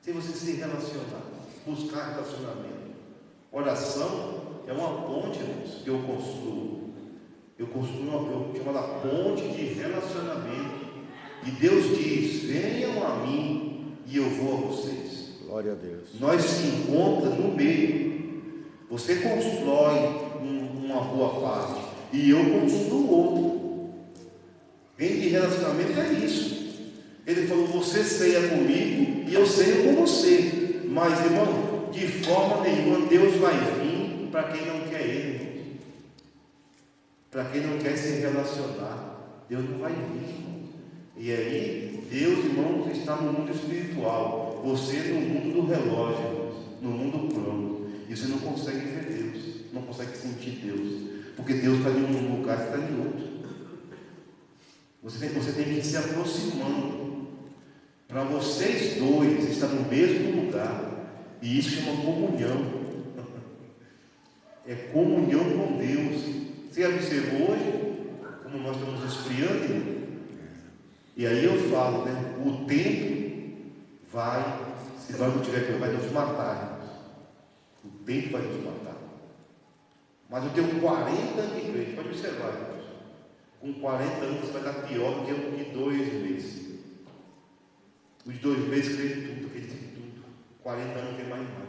sem você se relacionar, buscar relacionamento? Oração é uma ponte, irmãos, que eu construo. Eu chamo da ponte de relacionamento. E Deus diz: venham a mim e eu vou a vocês. Glória a Deus. Nós se encontramos no meio. Você constrói uma boa parte e eu construo outra. Bem de relacionamento é isso. Ele falou: você ceia comigo e eu ceio com você. Mas, irmão, de forma nenhuma Deus vai vir para quem não quer Ele. Para quem não quer se relacionar, Deus não vai vir, irmão. E aí, Deus, irmãos, está no mundo espiritual. Você no mundo do relógio, irmãos, no mundo plano. E você não consegue ver Deus, não consegue sentir Deus. Porque Deus está em um lugar e está em outro. Você tem que ir se aproximando. para vocês dois estar no mesmo lugar, e isso chama comunhão. É comunhão com Deus. Você observou hoje como nós estamos esfriando? E aí eu falo, né? O tempo vai, se nós não tiver tempo, vai nos matar. O tempo vai nos matar. Mas eu tenho 40 anos de igreja, pode observar, irmãos. Com 40 anos você vai dar pior do que um de 2 meses. Os 2 meses creio em tudo, acredito em tudo. 40 anos não tem mais nada.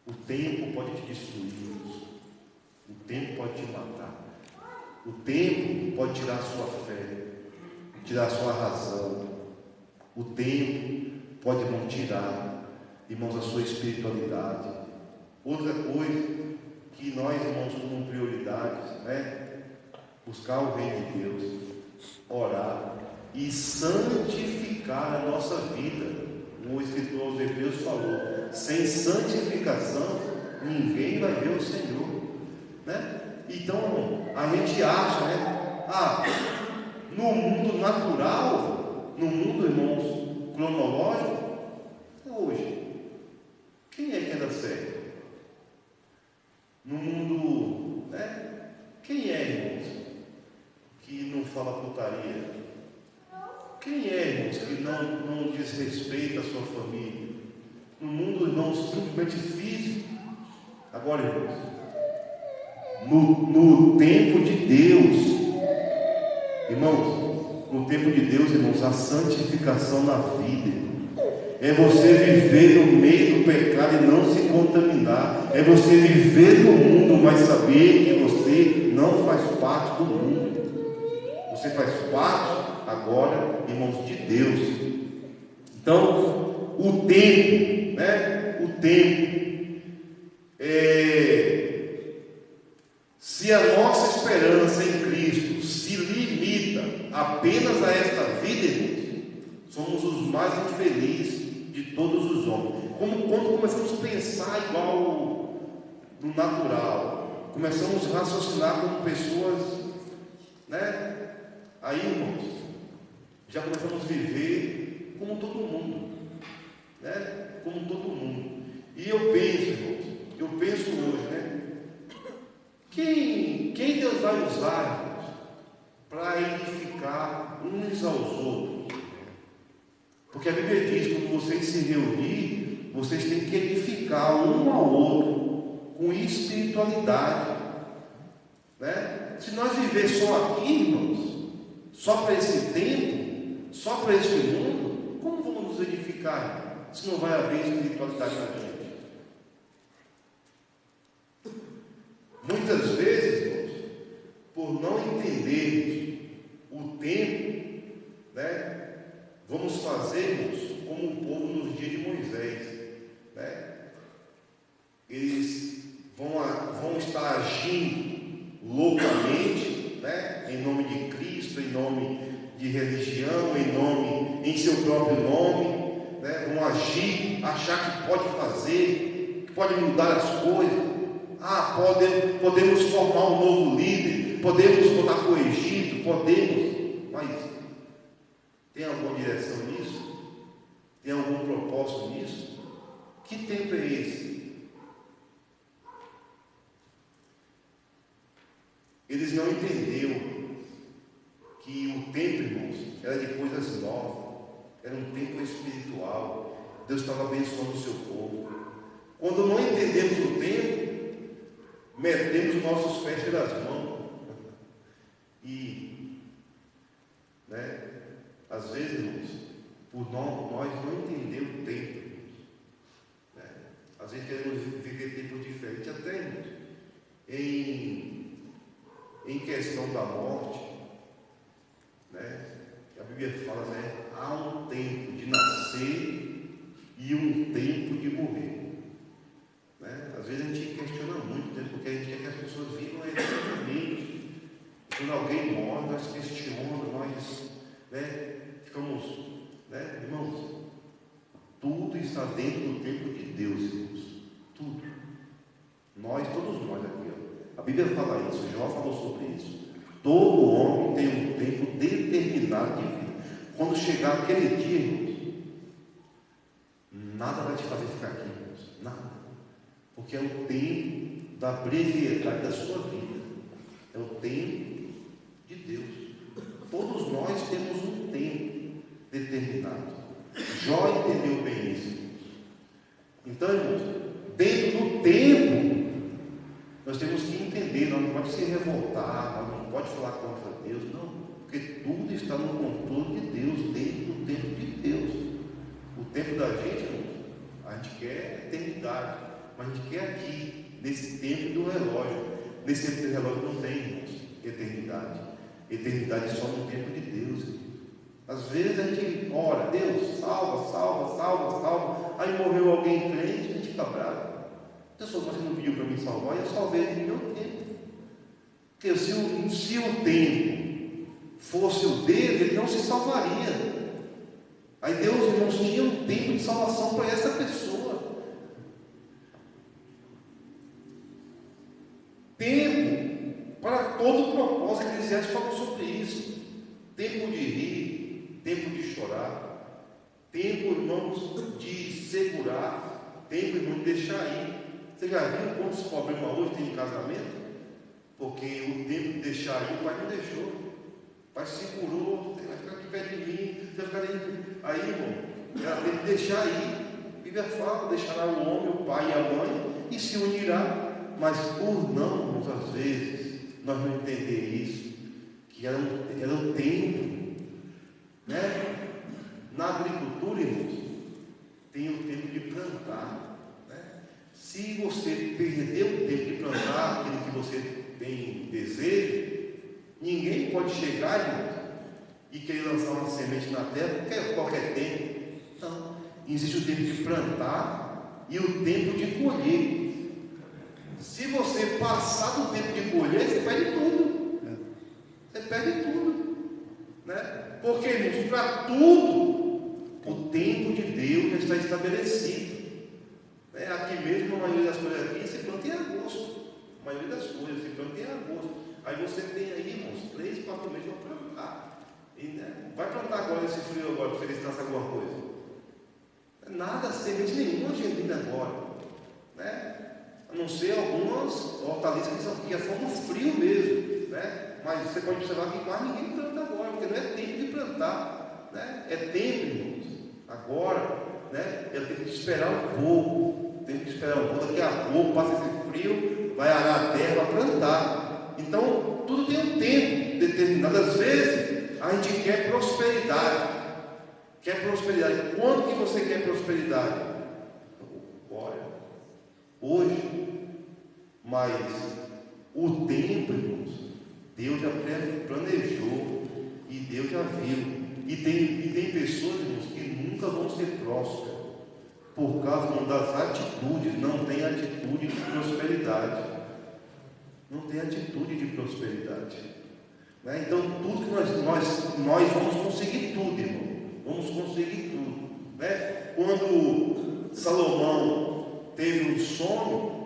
O tempo pode te destruir, irmãos. O tempo pode te matar. O tempo pode tirar a sua fé, tirar a sua razão. O tempo pode, irmão, tirar, irmãos, a sua espiritualidade. Outra coisa que nós, irmãos, como prioridades, né? Buscar o reino de Deus, orar e santificar a nossa vida. O escritor aos Hebreus falou: sem santificação ninguém vai ver o Senhor, né? Então, irmão, a gente acha, né? No mundo natural, no mundo, irmãos, cronológico, hoje, quem é que anda certo? No mundo, né? Quem é, irmãos, que não fala putaria? Quem é, irmãos, que não desrespeita a sua família? No mundo, irmãos, simplesmente físico. Agora, irmãos, no tempo de Deus, irmãos, no tempo de Deus, irmãos, a santificação na vida é você viver no meio do pecado e não se contaminar. É você viver no mundo, mas saber que você não faz parte do mundo. Você faz parte agora, irmãos, de Deus. Então, o tempo, né? O tempo. Se a nossa esperança em Cristo se limita apenas a esta vida, irmãos, somos os mais infelizes de todos os homens. Quando começamos a pensar igual no natural, começamos a raciocinar como pessoas, né? Aí, irmãos, já começamos a viver como todo mundo, né? Como todo mundo. E eu penso, irmãos, hoje, né? Quem Deus vai usar, irmãos, para edificar uns aos outros? Porque a Bíblia diz que quando vocês se reunirem, vocês têm que edificar um ao outro com espiritualidade, né? Se nós viver só aqui, irmãos, só para esse tempo, só para esse mundo, como vamos nos edificar se não vai haver espiritualidade na gente? Muitas vezes, irmãos, por não entendermos o tempo, né? Vamos fazermos como o povo nos dias de Moisés, né? Eles vão estar agindo loucamente, né? Em nome de Cristo, em nome de religião, em seu próprio nome, né? Vão agir, achar que pode fazer, que pode mudar as coisas. Podemos formar um novo líder, podemos voltar para o Egito, mas tem alguma direção nisso? Tem algum propósito nisso? Que tempo é esse? Eles não entenderam que o tempo, irmãos, era de coisas novas, era um tempo espiritual. Deus estava abençoando o seu povo. Quando não entendemos o tempo, metemos os nossos pés pelas mãos e, né? Às vezes, irmãos, por nós não entendemos o tempo, né? Às vezes queremos viver tempos diferentes, até, irmãos, em questão da morte, né? A Bíblia fala, né? Há um tempo de nascer e um tempo de morrer, né? Às vezes a gente questiona muito, né? Porque a gente quer que as pessoas vivam eternamente. Quando alguém morre, nós questionamos, nós, né? Ficamos, né, irmãos? Tudo está dentro do tempo de Deus, irmãos. Tudo. Todos nós aqui, ó. A Bíblia fala isso, Jó falou sobre isso. Todo homem tem um tempo determinado de vida. Quando chegar aquele dia, irmãos, nada vai te fazer ficar aqui, irmãos. Nada. Porque é o tempo da brevidade da sua vida. É o tempo de Deus. Todos nós temos um tempo determinado. Jó entendeu bem isso. Então, irmãos, dentro do tempo, nós temos que entender, nós não podemos se revoltar, nós não podemos falar contra Deus, não, porque tudo está no controle de Deus, dentro do tempo de Deus. O tempo da gente, irmãos, a gente quer eternidade, mas a gente quer aqui, nesse tempo do relógio. Nesse tempo do relógio não tem, irmãos, eternidade. Eternidade é só no tempo de Deus, irmãos. Às vezes a gente ora, Deus, salva, salva, salva, salva. Aí morreu alguém crente, a gente fica bravo. Deus falou, você não pediu para me salvar, eu salvei no meu tempo. Porque se o tempo fosse o dele, ele não se salvaria. Aí Deus, irmãos, tinha um tempo de salvação para essa pessoa. Tempo para todo propósito. Eclesiastes fala sobre isso. Tempo de rir, tempo de chorar, tempo, irmãos, de segurar, tempo, irmãos, de deixar ir. Você já viu quantos problemas hoje tem em casamento? Porque o tempo de deixar ir, o pai não deixou. O pai segurou, vai ficar aqui perto de mim, vai ficar ali. Aí, irmão, ela tem que deixar ir. Bíblia fala, deixará o homem, o pai e a mãe, e se unirá. Mas por não, irmãos, às vezes, nós não entender isso, que era um tempo, né? Na agricultura, irmãos, tem o tempo de plantar, né? Se você perder o tempo de plantar aquilo que você tem desejo, ninguém pode chegar, irmãos, e querer lançar uma semente na terra qualquer tempo. Não, existe o tempo de plantar e o tempo de colher. Se você passar do tempo de colher, você perde tudo. Você perde tudo, né? Porque, irmãos, para tudo o tempo de Deus já está estabelecido, né? Aqui mesmo, a maioria das coisas aqui se planta em agosto. A maioria das coisas se planta em agosto. Aí você tem aí, irmãos, 3, 4 meses para plantar. E, né? Vai plantar agora nesse frio agora para você ver se nasce alguma coisa. Nada, semente nenhuma germina agora, né? A não ser algumas hortaliças que já são no frio mesmo, né? Mas você pode observar que quase ninguém planta agora, porque não é tempo de plantar, né? É tempo, irmãos, agora, né? Eu tenho que esperar um pouco, daqui a pouco passa esse frio, vai arar a terra para plantar. Então, tudo tem um tempo determinado. Às vezes, a gente quer prosperidade. Quando que você quer prosperidade? Agora, hoje. Mas o tempo, irmãos, Deus já planejou e Deus já viu. E tem pessoas, irmãos, que nunca vão ser prósperas por causa das atitudes. Não tem atitude de prosperidade. Não tem atitude de prosperidade, né? Então tudo que nós vamos conseguir tudo, irmão. Vamos conseguir tudo, né? Quando Salomão teve um sonho,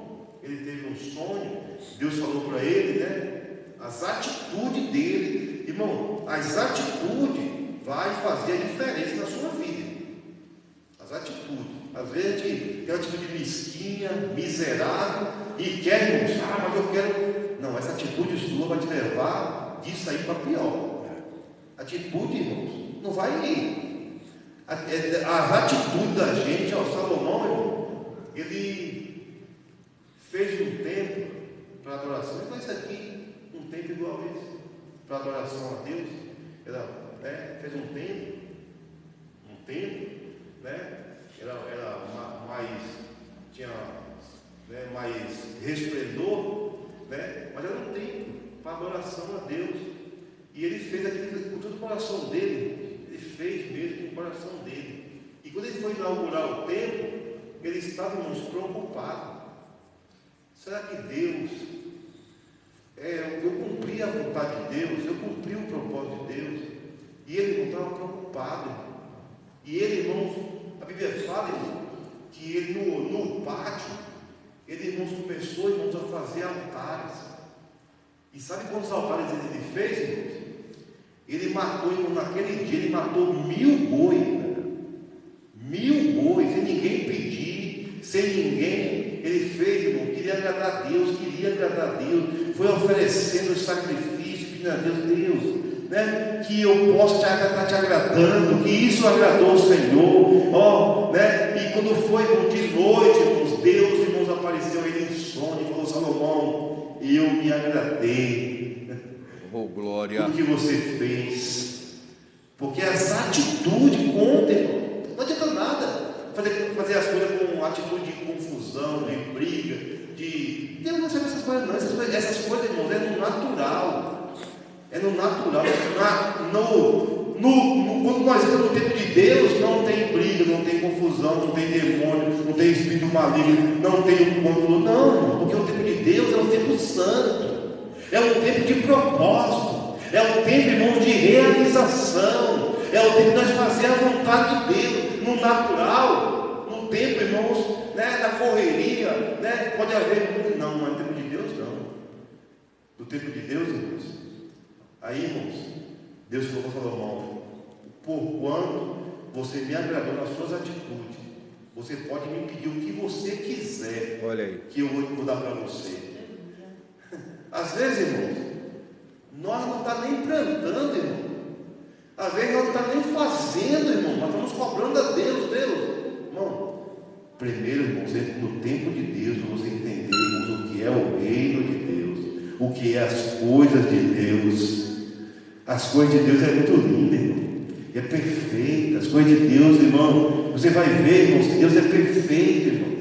Deus falou para ele, né? As atitudes dele, irmão, as atitudes vai fazer a diferença na sua vida. As atitudes. Às vezes a gente tem uma atitude mesquinha, miserável, e quer, irmãos, mas eu quero. Não, essa atitude sua vai te levar disso aí para pior. Atitude, irmãos, não vai ir. As atitudes da gente, Salomão, irmão, ele fez um templo para adoração. Então isso aqui, um templo igual a esse, para adoração a Deus. Fez um templo, né? Era mais, tinha, né, mais resplendor, né? Mas era um templo para adoração a Deus. E ele fez aquilo com todo o coração dele. Ele fez mesmo com o coração dele. E quando ele foi inaugurar o templo, ele estava, irmãos, preocupado. Será que Deus, eu cumpri a vontade de Deus, eu cumpri o propósito de Deus? E ele não estava preocupado. E ele, irmãos, a Bíblia fala, irmão, que ele no pátio, ele, irmãos, começou, irmãos, a fazer altares. E sabe quantos altares ele fez, irmãos? Ele matou, naquele dia, ele matou 1000 bois. 1000 bois, sem ninguém pedir, sem ninguém. Ele fez, irmão, queria agradar a Deus, foi oferecendo o sacrifício, pedindo a Deus, né, que eu possa estar te agradando, que isso agradou o Senhor, né, e quando foi de noite, irmãos, Deus, irmãos, apareceu a ele em sonho e falou: Salomão, eu me agradei, oh glória, do que você fez, porque essa atitude conta, irmão. Não adianta nada fazer as coisas com atitude de confusão, de briga, Deus não sabe essas coisas não. Essas coisas, irmãos, é no natural. Quando nós estamos no tempo de Deus, não tem briga, não tem confusão, não tem demônio, não tem espírito maligno, não tem controle. Não, porque o tempo de Deus é um tempo santo, é um tempo de propósito, é um tempo, irmãos, de realização, é o tempo de nós fazer a vontade de Deus. No natural, no tempo, irmãos, né, da correria, né, pode haver, não, mas no tempo de Deus não. No tempo de Deus, irmãos, aí, irmãos, Deus falou para Salomão: por quanto você me agradou nas suas atitudes, você pode me pedir o que você quiser, olha aí, que eu vou dar para você. Às vezes, irmãos, nós não estamos nem plantando, irmão. Às vezes nós não estamos nem fazendo, irmão. Nós estamos cobrando a Deus. Irmão, primeiro, irmãos, no tempo de Deus, você entendermos o que é o reino de Deus, o que é as coisas de Deus. As coisas de Deus é muito linda, irmão. É perfeita. As coisas de Deus, irmão, você vai ver, irmãos, que Deus é perfeito, irmão.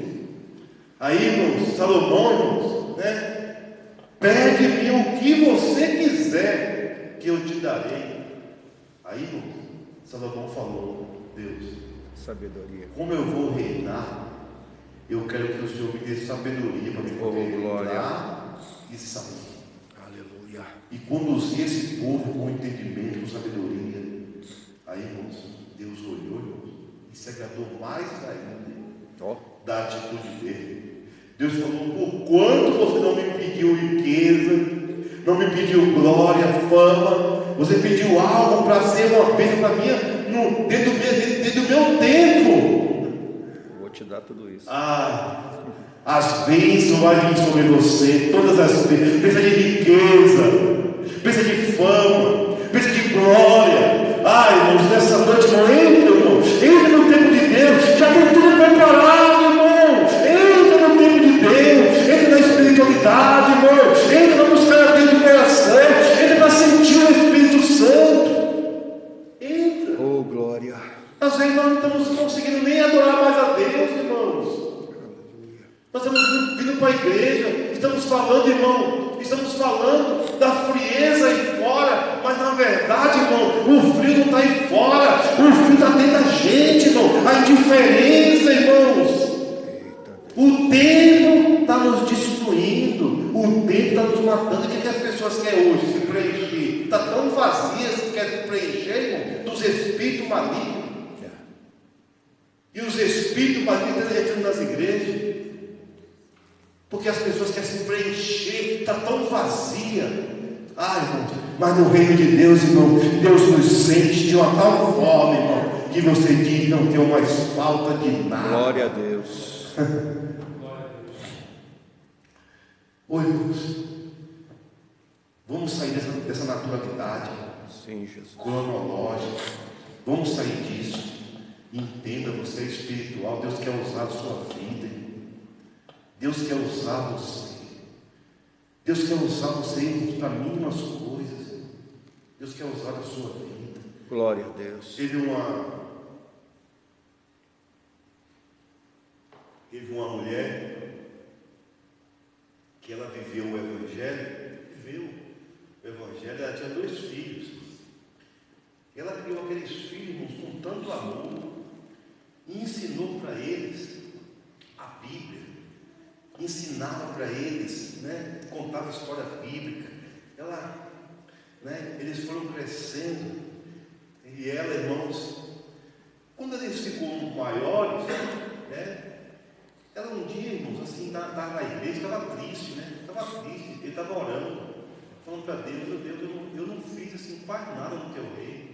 Aí, irmãos, Salomão, irmãos, né? Pede-me o que você quiser, que eu te darei. Aí, irmão, Salomão falou: Deus, sabedoria, como eu vou reinar, eu quero que o Senhor me dê sabedoria para me poder entrar e sair. Aleluia. E conduzir esse povo com entendimento, com sabedoria. Aí, irmãos, Deus olhou, irmãos, e se agradou mais ainda da atitude dele. Deus falou: por quanto você não me pediu riqueza, não me pediu glória, fama, você pediu algo para ser uma bênção para mim dentro do meu tempo. Vou te dar tudo isso. As bênçãos vão vir sobre você, todas as bênçãos. Pensa de riqueza, pensa de fama, pensa de glória. Irmãos, nessa noite, irmão, entra no tempo de Deus. Já tem tudo preparado, irmão. Entra no tempo de Deus, entra na espiritualidade, irmão. Entra para buscar a Deus do coração, entra para sentir o Espírito Santo. Entra. Oh glória. Às vezes nós não estamos conseguindo nem adorar mais a Deus, irmãos. Nós estamos vindo para a igreja, estamos falando, irmão, estamos falando da frieza aí fora, mas na verdade, irmão, o frio não está aí fora, o frio está dentro da gente, irmão. A indiferença, irmãos. O tempo está nos destruindo, o tempo está nos matando. O que as pessoas querem hoje? Se preencher. Está tão vazia que quer se preencher, irmão, dos espíritos malignos. E os espíritos malignos estão entrando nas igrejas. Porque as pessoas querem se preencher, está tão vazia. Irmão, mas no reino de Deus, irmão, Deus nos sente de uma tal forma, irmão, que você diz: não tenho mais falta de nada. Glória a Deus. Oi, irmãos, vamos sair dessa naturalidade. Sim, Jesus. Cronológica. Vamos sair disso. Entenda, você é espiritual. Deus quer usar a sua vida. Deus quer usar você. Deus quer usar você para mínimas coisas. Deus quer usar a sua vida. Glória a Deus. Teve uma mulher que ela viveu o Evangelho. Ela tinha 2 filhos. Ela criou aqueles filhos com tanto amor e ensinou para eles a Bíblia. Ensinava para eles, né? Contava história bíblica. Eles foram crescendo. E ela, irmãos, quando eles ficam maiores, né? Ela um dia, irmãos, assim, estava na igreja, estava triste, né? Estava triste, ele estava orando. falando para Deus: meu Deus, eu não fiz assim quase nada no teu reino.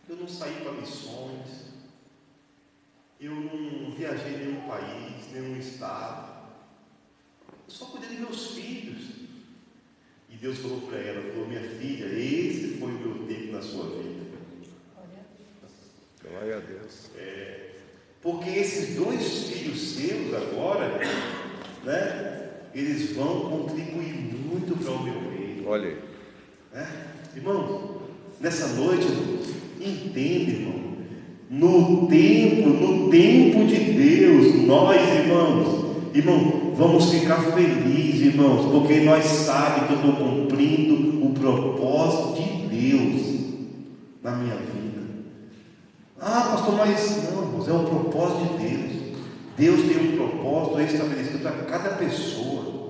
Eu não saí para missões, eu não viajei em nenhum país, nenhum estado, eu só cuidei dos meus filhos. E Deus falou para ela, falou: minha filha, esse foi o meu tempo na sua vida. Glória a Deus. Porque esses 2 filhos seus agora, né, eles vão contribuir muito para o meu reino. Olha aí. Irmãos, nessa noite, entende, irmão, no tempo de Deus, nós, irmão, vamos ficar felizes, irmãos, porque nós sabemos que eu estou cumprindo o propósito de Deus na minha vida. Ah, pastor, mas não, irmãos, é o propósito de Deus. Deus tem um propósito estabelecido para cada pessoa.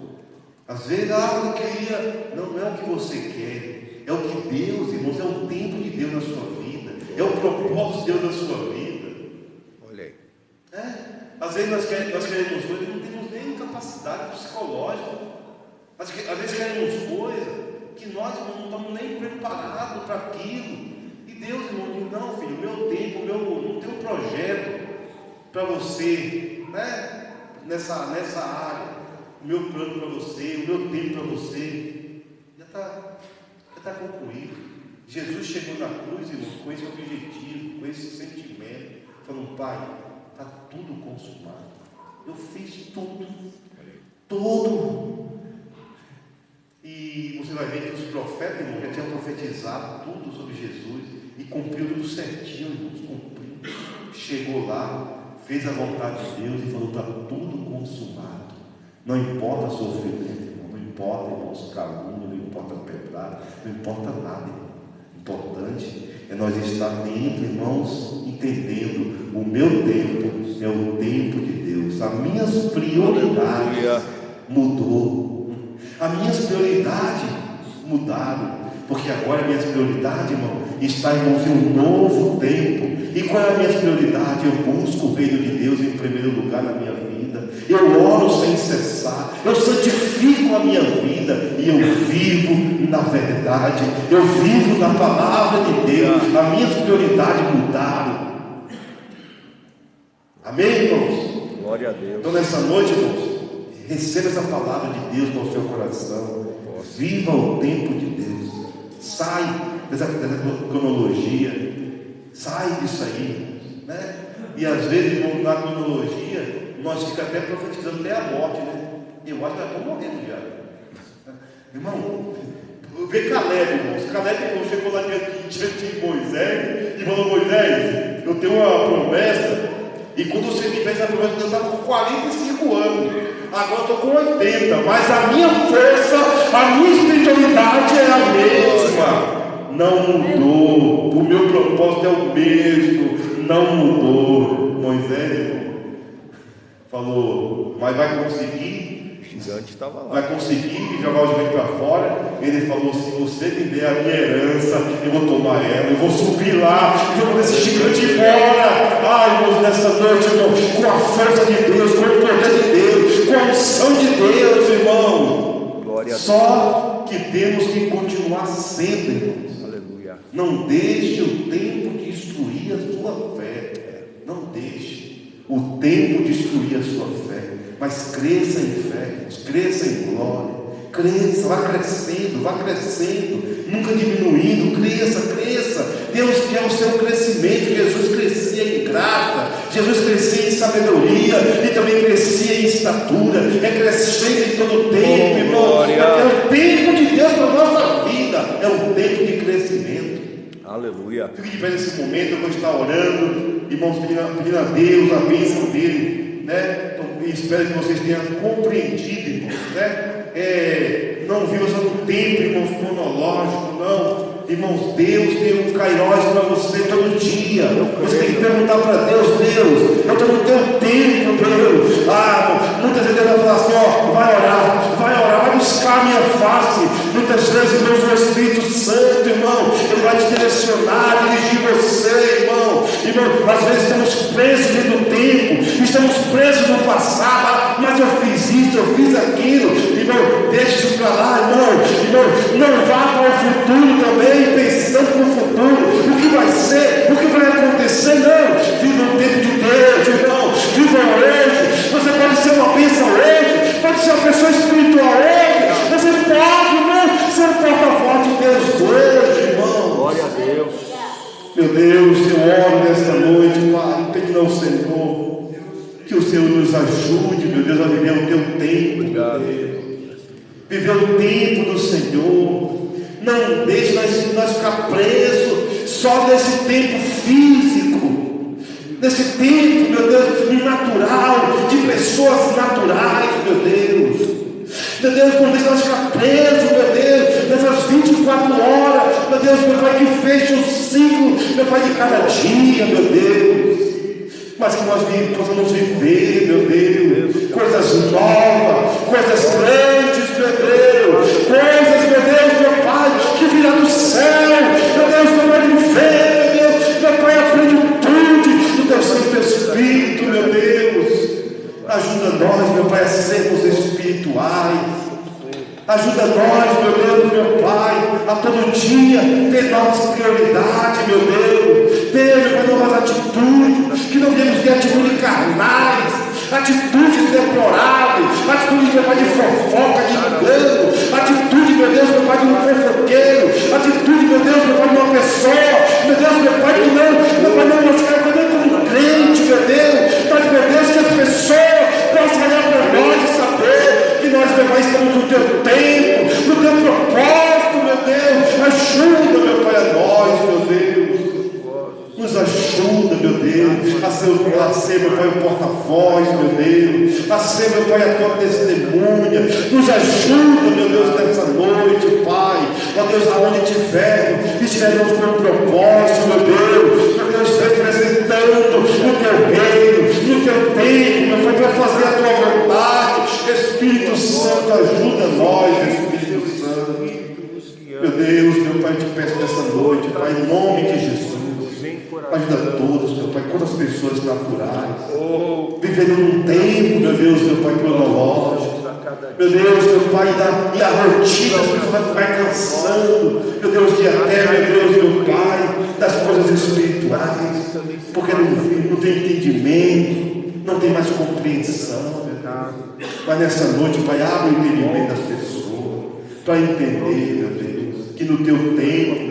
Às vezes, eu queria, não é o que você quer, é o que Deus, irmãos, é o tempo de Deus na sua vida, é o propósito de Deus na sua vida. Olha aí. Às vezes nós queremos coisas e não temos nem capacidade psicológica. Às vezes queremos coisas que nós não estamos nem preparados para aquilo. E Deus, irmão, diz: não, filho, o meu tempo, não tem um projeto para você, né? Nessa área. O meu plano para você, o meu tempo para você, já está concluído. Jesus chegou na cruz, irmão, com esse objetivo, com esse sentimento, falando: Pai, está tudo consumado. Eu fiz tudo. E você vai ver que os profetas, irmão, já tinham profetizado tudo sobre Jesus e cumpriu tudo certinho, irmãos, cumpriu. Chegou lá, fez a vontade de Deus e falou: está tudo consumado. Não importa sofrimento, irmão, não importa, irmãos, calúnia, não importa pedrada, não importa nada, irmão. O importante é nós estar dentro, irmãos, entendendo: o meu tempo é o tempo de Deus. As minhas prioridades mudou. As minhas prioridades mudaram. Porque agora minhas prioridades, irmão, está em um novo tempo. E qual é a minha prioridade? Eu busco o reino de Deus em primeiro lugar na minha vida. Eu oro sem cessar. Eu santifico a minha vida. E eu vivo na verdade. Eu vivo na palavra de Deus. As minhas prioridades mudaram. Amém, irmãos? Glória a Deus. Então nessa noite, irmãos, receba essa palavra de Deus no seu coração. Viva o tempo de Deus. Sai dessa cronologia. Sai disso aí, né? E às vezes, irmão, na cronologia, nós ficamos até profetizando até a morte, né? Eu acho que nós estamos morrendo já. Irmão, vê Caleb, irmãos. Caleb, irmão, chegou lá diante de Moisés e falou: Moisés, eu tenho uma promessa. E quando você me fez a promessa, eu estava com 45 anos. Agora estou com 80. Mas a minha força, a minha espiritualidade é a mesma. Não mudou. O meu propósito é o mesmo. Não mudou. Moisés, irmão, falou: mas vai conseguir? O gigante estava lá. Vai conseguir jogar o gigante para fora? Ele falou: se você me der a minha herança, eu vou tomar ela, eu vou subir lá e vou esse gigante embora. Ai, irmãos, nessa noite, irmão, com a força de Deus, com o poder de Deus, com a unção de Deus, irmão. Glória a Deus. Só que temos que continuar sendo, irmãos. Aleluia. Não deixe o tempo destruir a sua fé. Não deixe o tempo destruir a sua fé. Mas cresça em fé, cresça em glória, cresça, vá crescendo, nunca diminuindo, cresça. Deus quer o seu crescimento. Jesus crescia em graça, Jesus crescia em sabedoria e também crescia em estatura. É crescendo em todo o tempo, irmão. É o tempo de Deus para a nossa vida, é um tempo de crescimento. Aleluia. Fique de pé nesse momento, eu vou estar orando, irmãos, pedindo a Deus a bênção dele, né? E espero que vocês tenham compreendido, irmãos, né? Não viva só no tempo, irmãos, cronológico, não. Irmãos, Deus tem um kairós para você todo dia. Você tem que perguntar para Deus: Deus, eu estou no teu tempo, Deus. Muitas vezes Deus vai falar assim: ó, vai orar, vai buscar a minha face. Muitas vezes, irmãos, o Espírito Santo, irmão, ele vai te direcionar, dirigir você, irmão. Às vezes estamos presos dentro do tempo, estamos presos no passado, mas eu fiz isso, eu fiz aquilo. Irmão, deixe isso para lá, irmão, não vá para o futuro também, pensando no futuro, o que vai ser, o que vai acontecer, não. Viva o tempo de Deus, irmão, viva hoje. Você pode ser uma bênção hoje, pode ser uma pessoa espiritual hoje, você pode, irmão, ser um porta-voz de Deus hoje, irmão. Glória a Deus. Meu Deus, eu oro nesta noite, Pai, pedindo ao Senhor, que o Senhor nos ajude, meu Deus, a viver o teu tempo, meu Deus. Viver o tempo do Senhor. Não deixe nós ficar presos só nesse tempo físico, nesse tempo, meu Deus, natural, de pessoas naturais, meu Deus. Meu Deus, não deixe nós ficar presos, meu Deus, nessas 24 horas, meu Deus, meu Pai, que feche o ciclo, meu Pai, de cada dia, meu Deus. Mas que nós possamos viver, meu Deus, coisas novas, coisas grandes, meu Deus, coisas, meu Deus, meu Pai, que virá do céu, meu Deus, meu Pai, de fé, meu Pai, a plenitude do teu Santo Espírito, meu Deus. Ajuda nós, meu Pai, a sermos espirituais. Ajuda nós, meu Deus, meu Pai, a todo dia ter novas prioridades, meu Deus. Ter novas atitudes, que não venhamos ter atitudes carnais, atitudes deploráveis, atitudes, meu Pai, de fofoca, de engano, atitude, meu Deus, meu Pai, de um fofoqueiro, atitude, meu Deus, meu Pai, de uma pessoa, meu Deus, meu Pai, que não, meu Pai, não nos quer como um crente, meu Deus, mas, meu Deus, que as pessoas possam olhar para nós e saber que nós, meu Pai, estamos no teu tempo, no teu propósito, meu Deus. Ajuda, meu Pai, a nós, meu Deus. Nos ajuda, meu Deus, a ser, meu Pai, o porta-voz, meu Deus, a ser, meu Pai, a tua testemunha. Nos ajuda, meu Deus, nessa noite, Pai. Ó Deus, aonde estivermos com um propósito, meu Deus, representando o teu reino, no teu tempo, meu Pai, para fazer a tua vontade. Espírito Santo, ajuda nós, Espírito Santo. Meu Deus, meu Pai, te peço nessa noite, Pai, em nome de Jesus. Ajuda a todos, meu Pai, quantas pessoas naturais, vivendo num tempo, meu Deus, meu Pai, cronológico, meu Deus, meu Pai, e a rotina, as pessoas vai cansando, meu Deus, de até, meu Deus, meu Pai, das coisas espirituais, porque não tem entendimento, não tem mais compreensão, mas nessa noite, Pai, abre o entendimento das pessoas, para entender, meu Deus, que no teu tempo,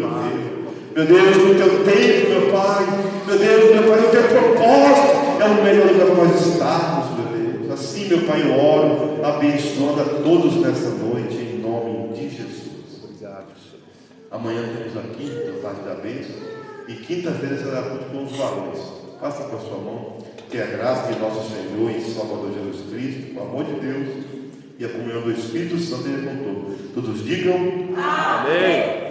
meu Deus, no teu tempo, meu Pai, meu Deus, meu Pai, no teu propósito, é o melhor lugar para nós estarmos, meu Deus. Assim, meu Pai, eu oro, abençoando a todos nessa noite, em nome de Jesus. Obrigado, Senhor. Amanhã temos aqui, a tarde da bênção, e quinta-feira será culto com os varões. Faça com a sua mão, que a graça de nosso Senhor e Salvador Jesus Cristo, o amor de Deus e a comunhão do Espírito Santo seja com todos. Todos digam amém.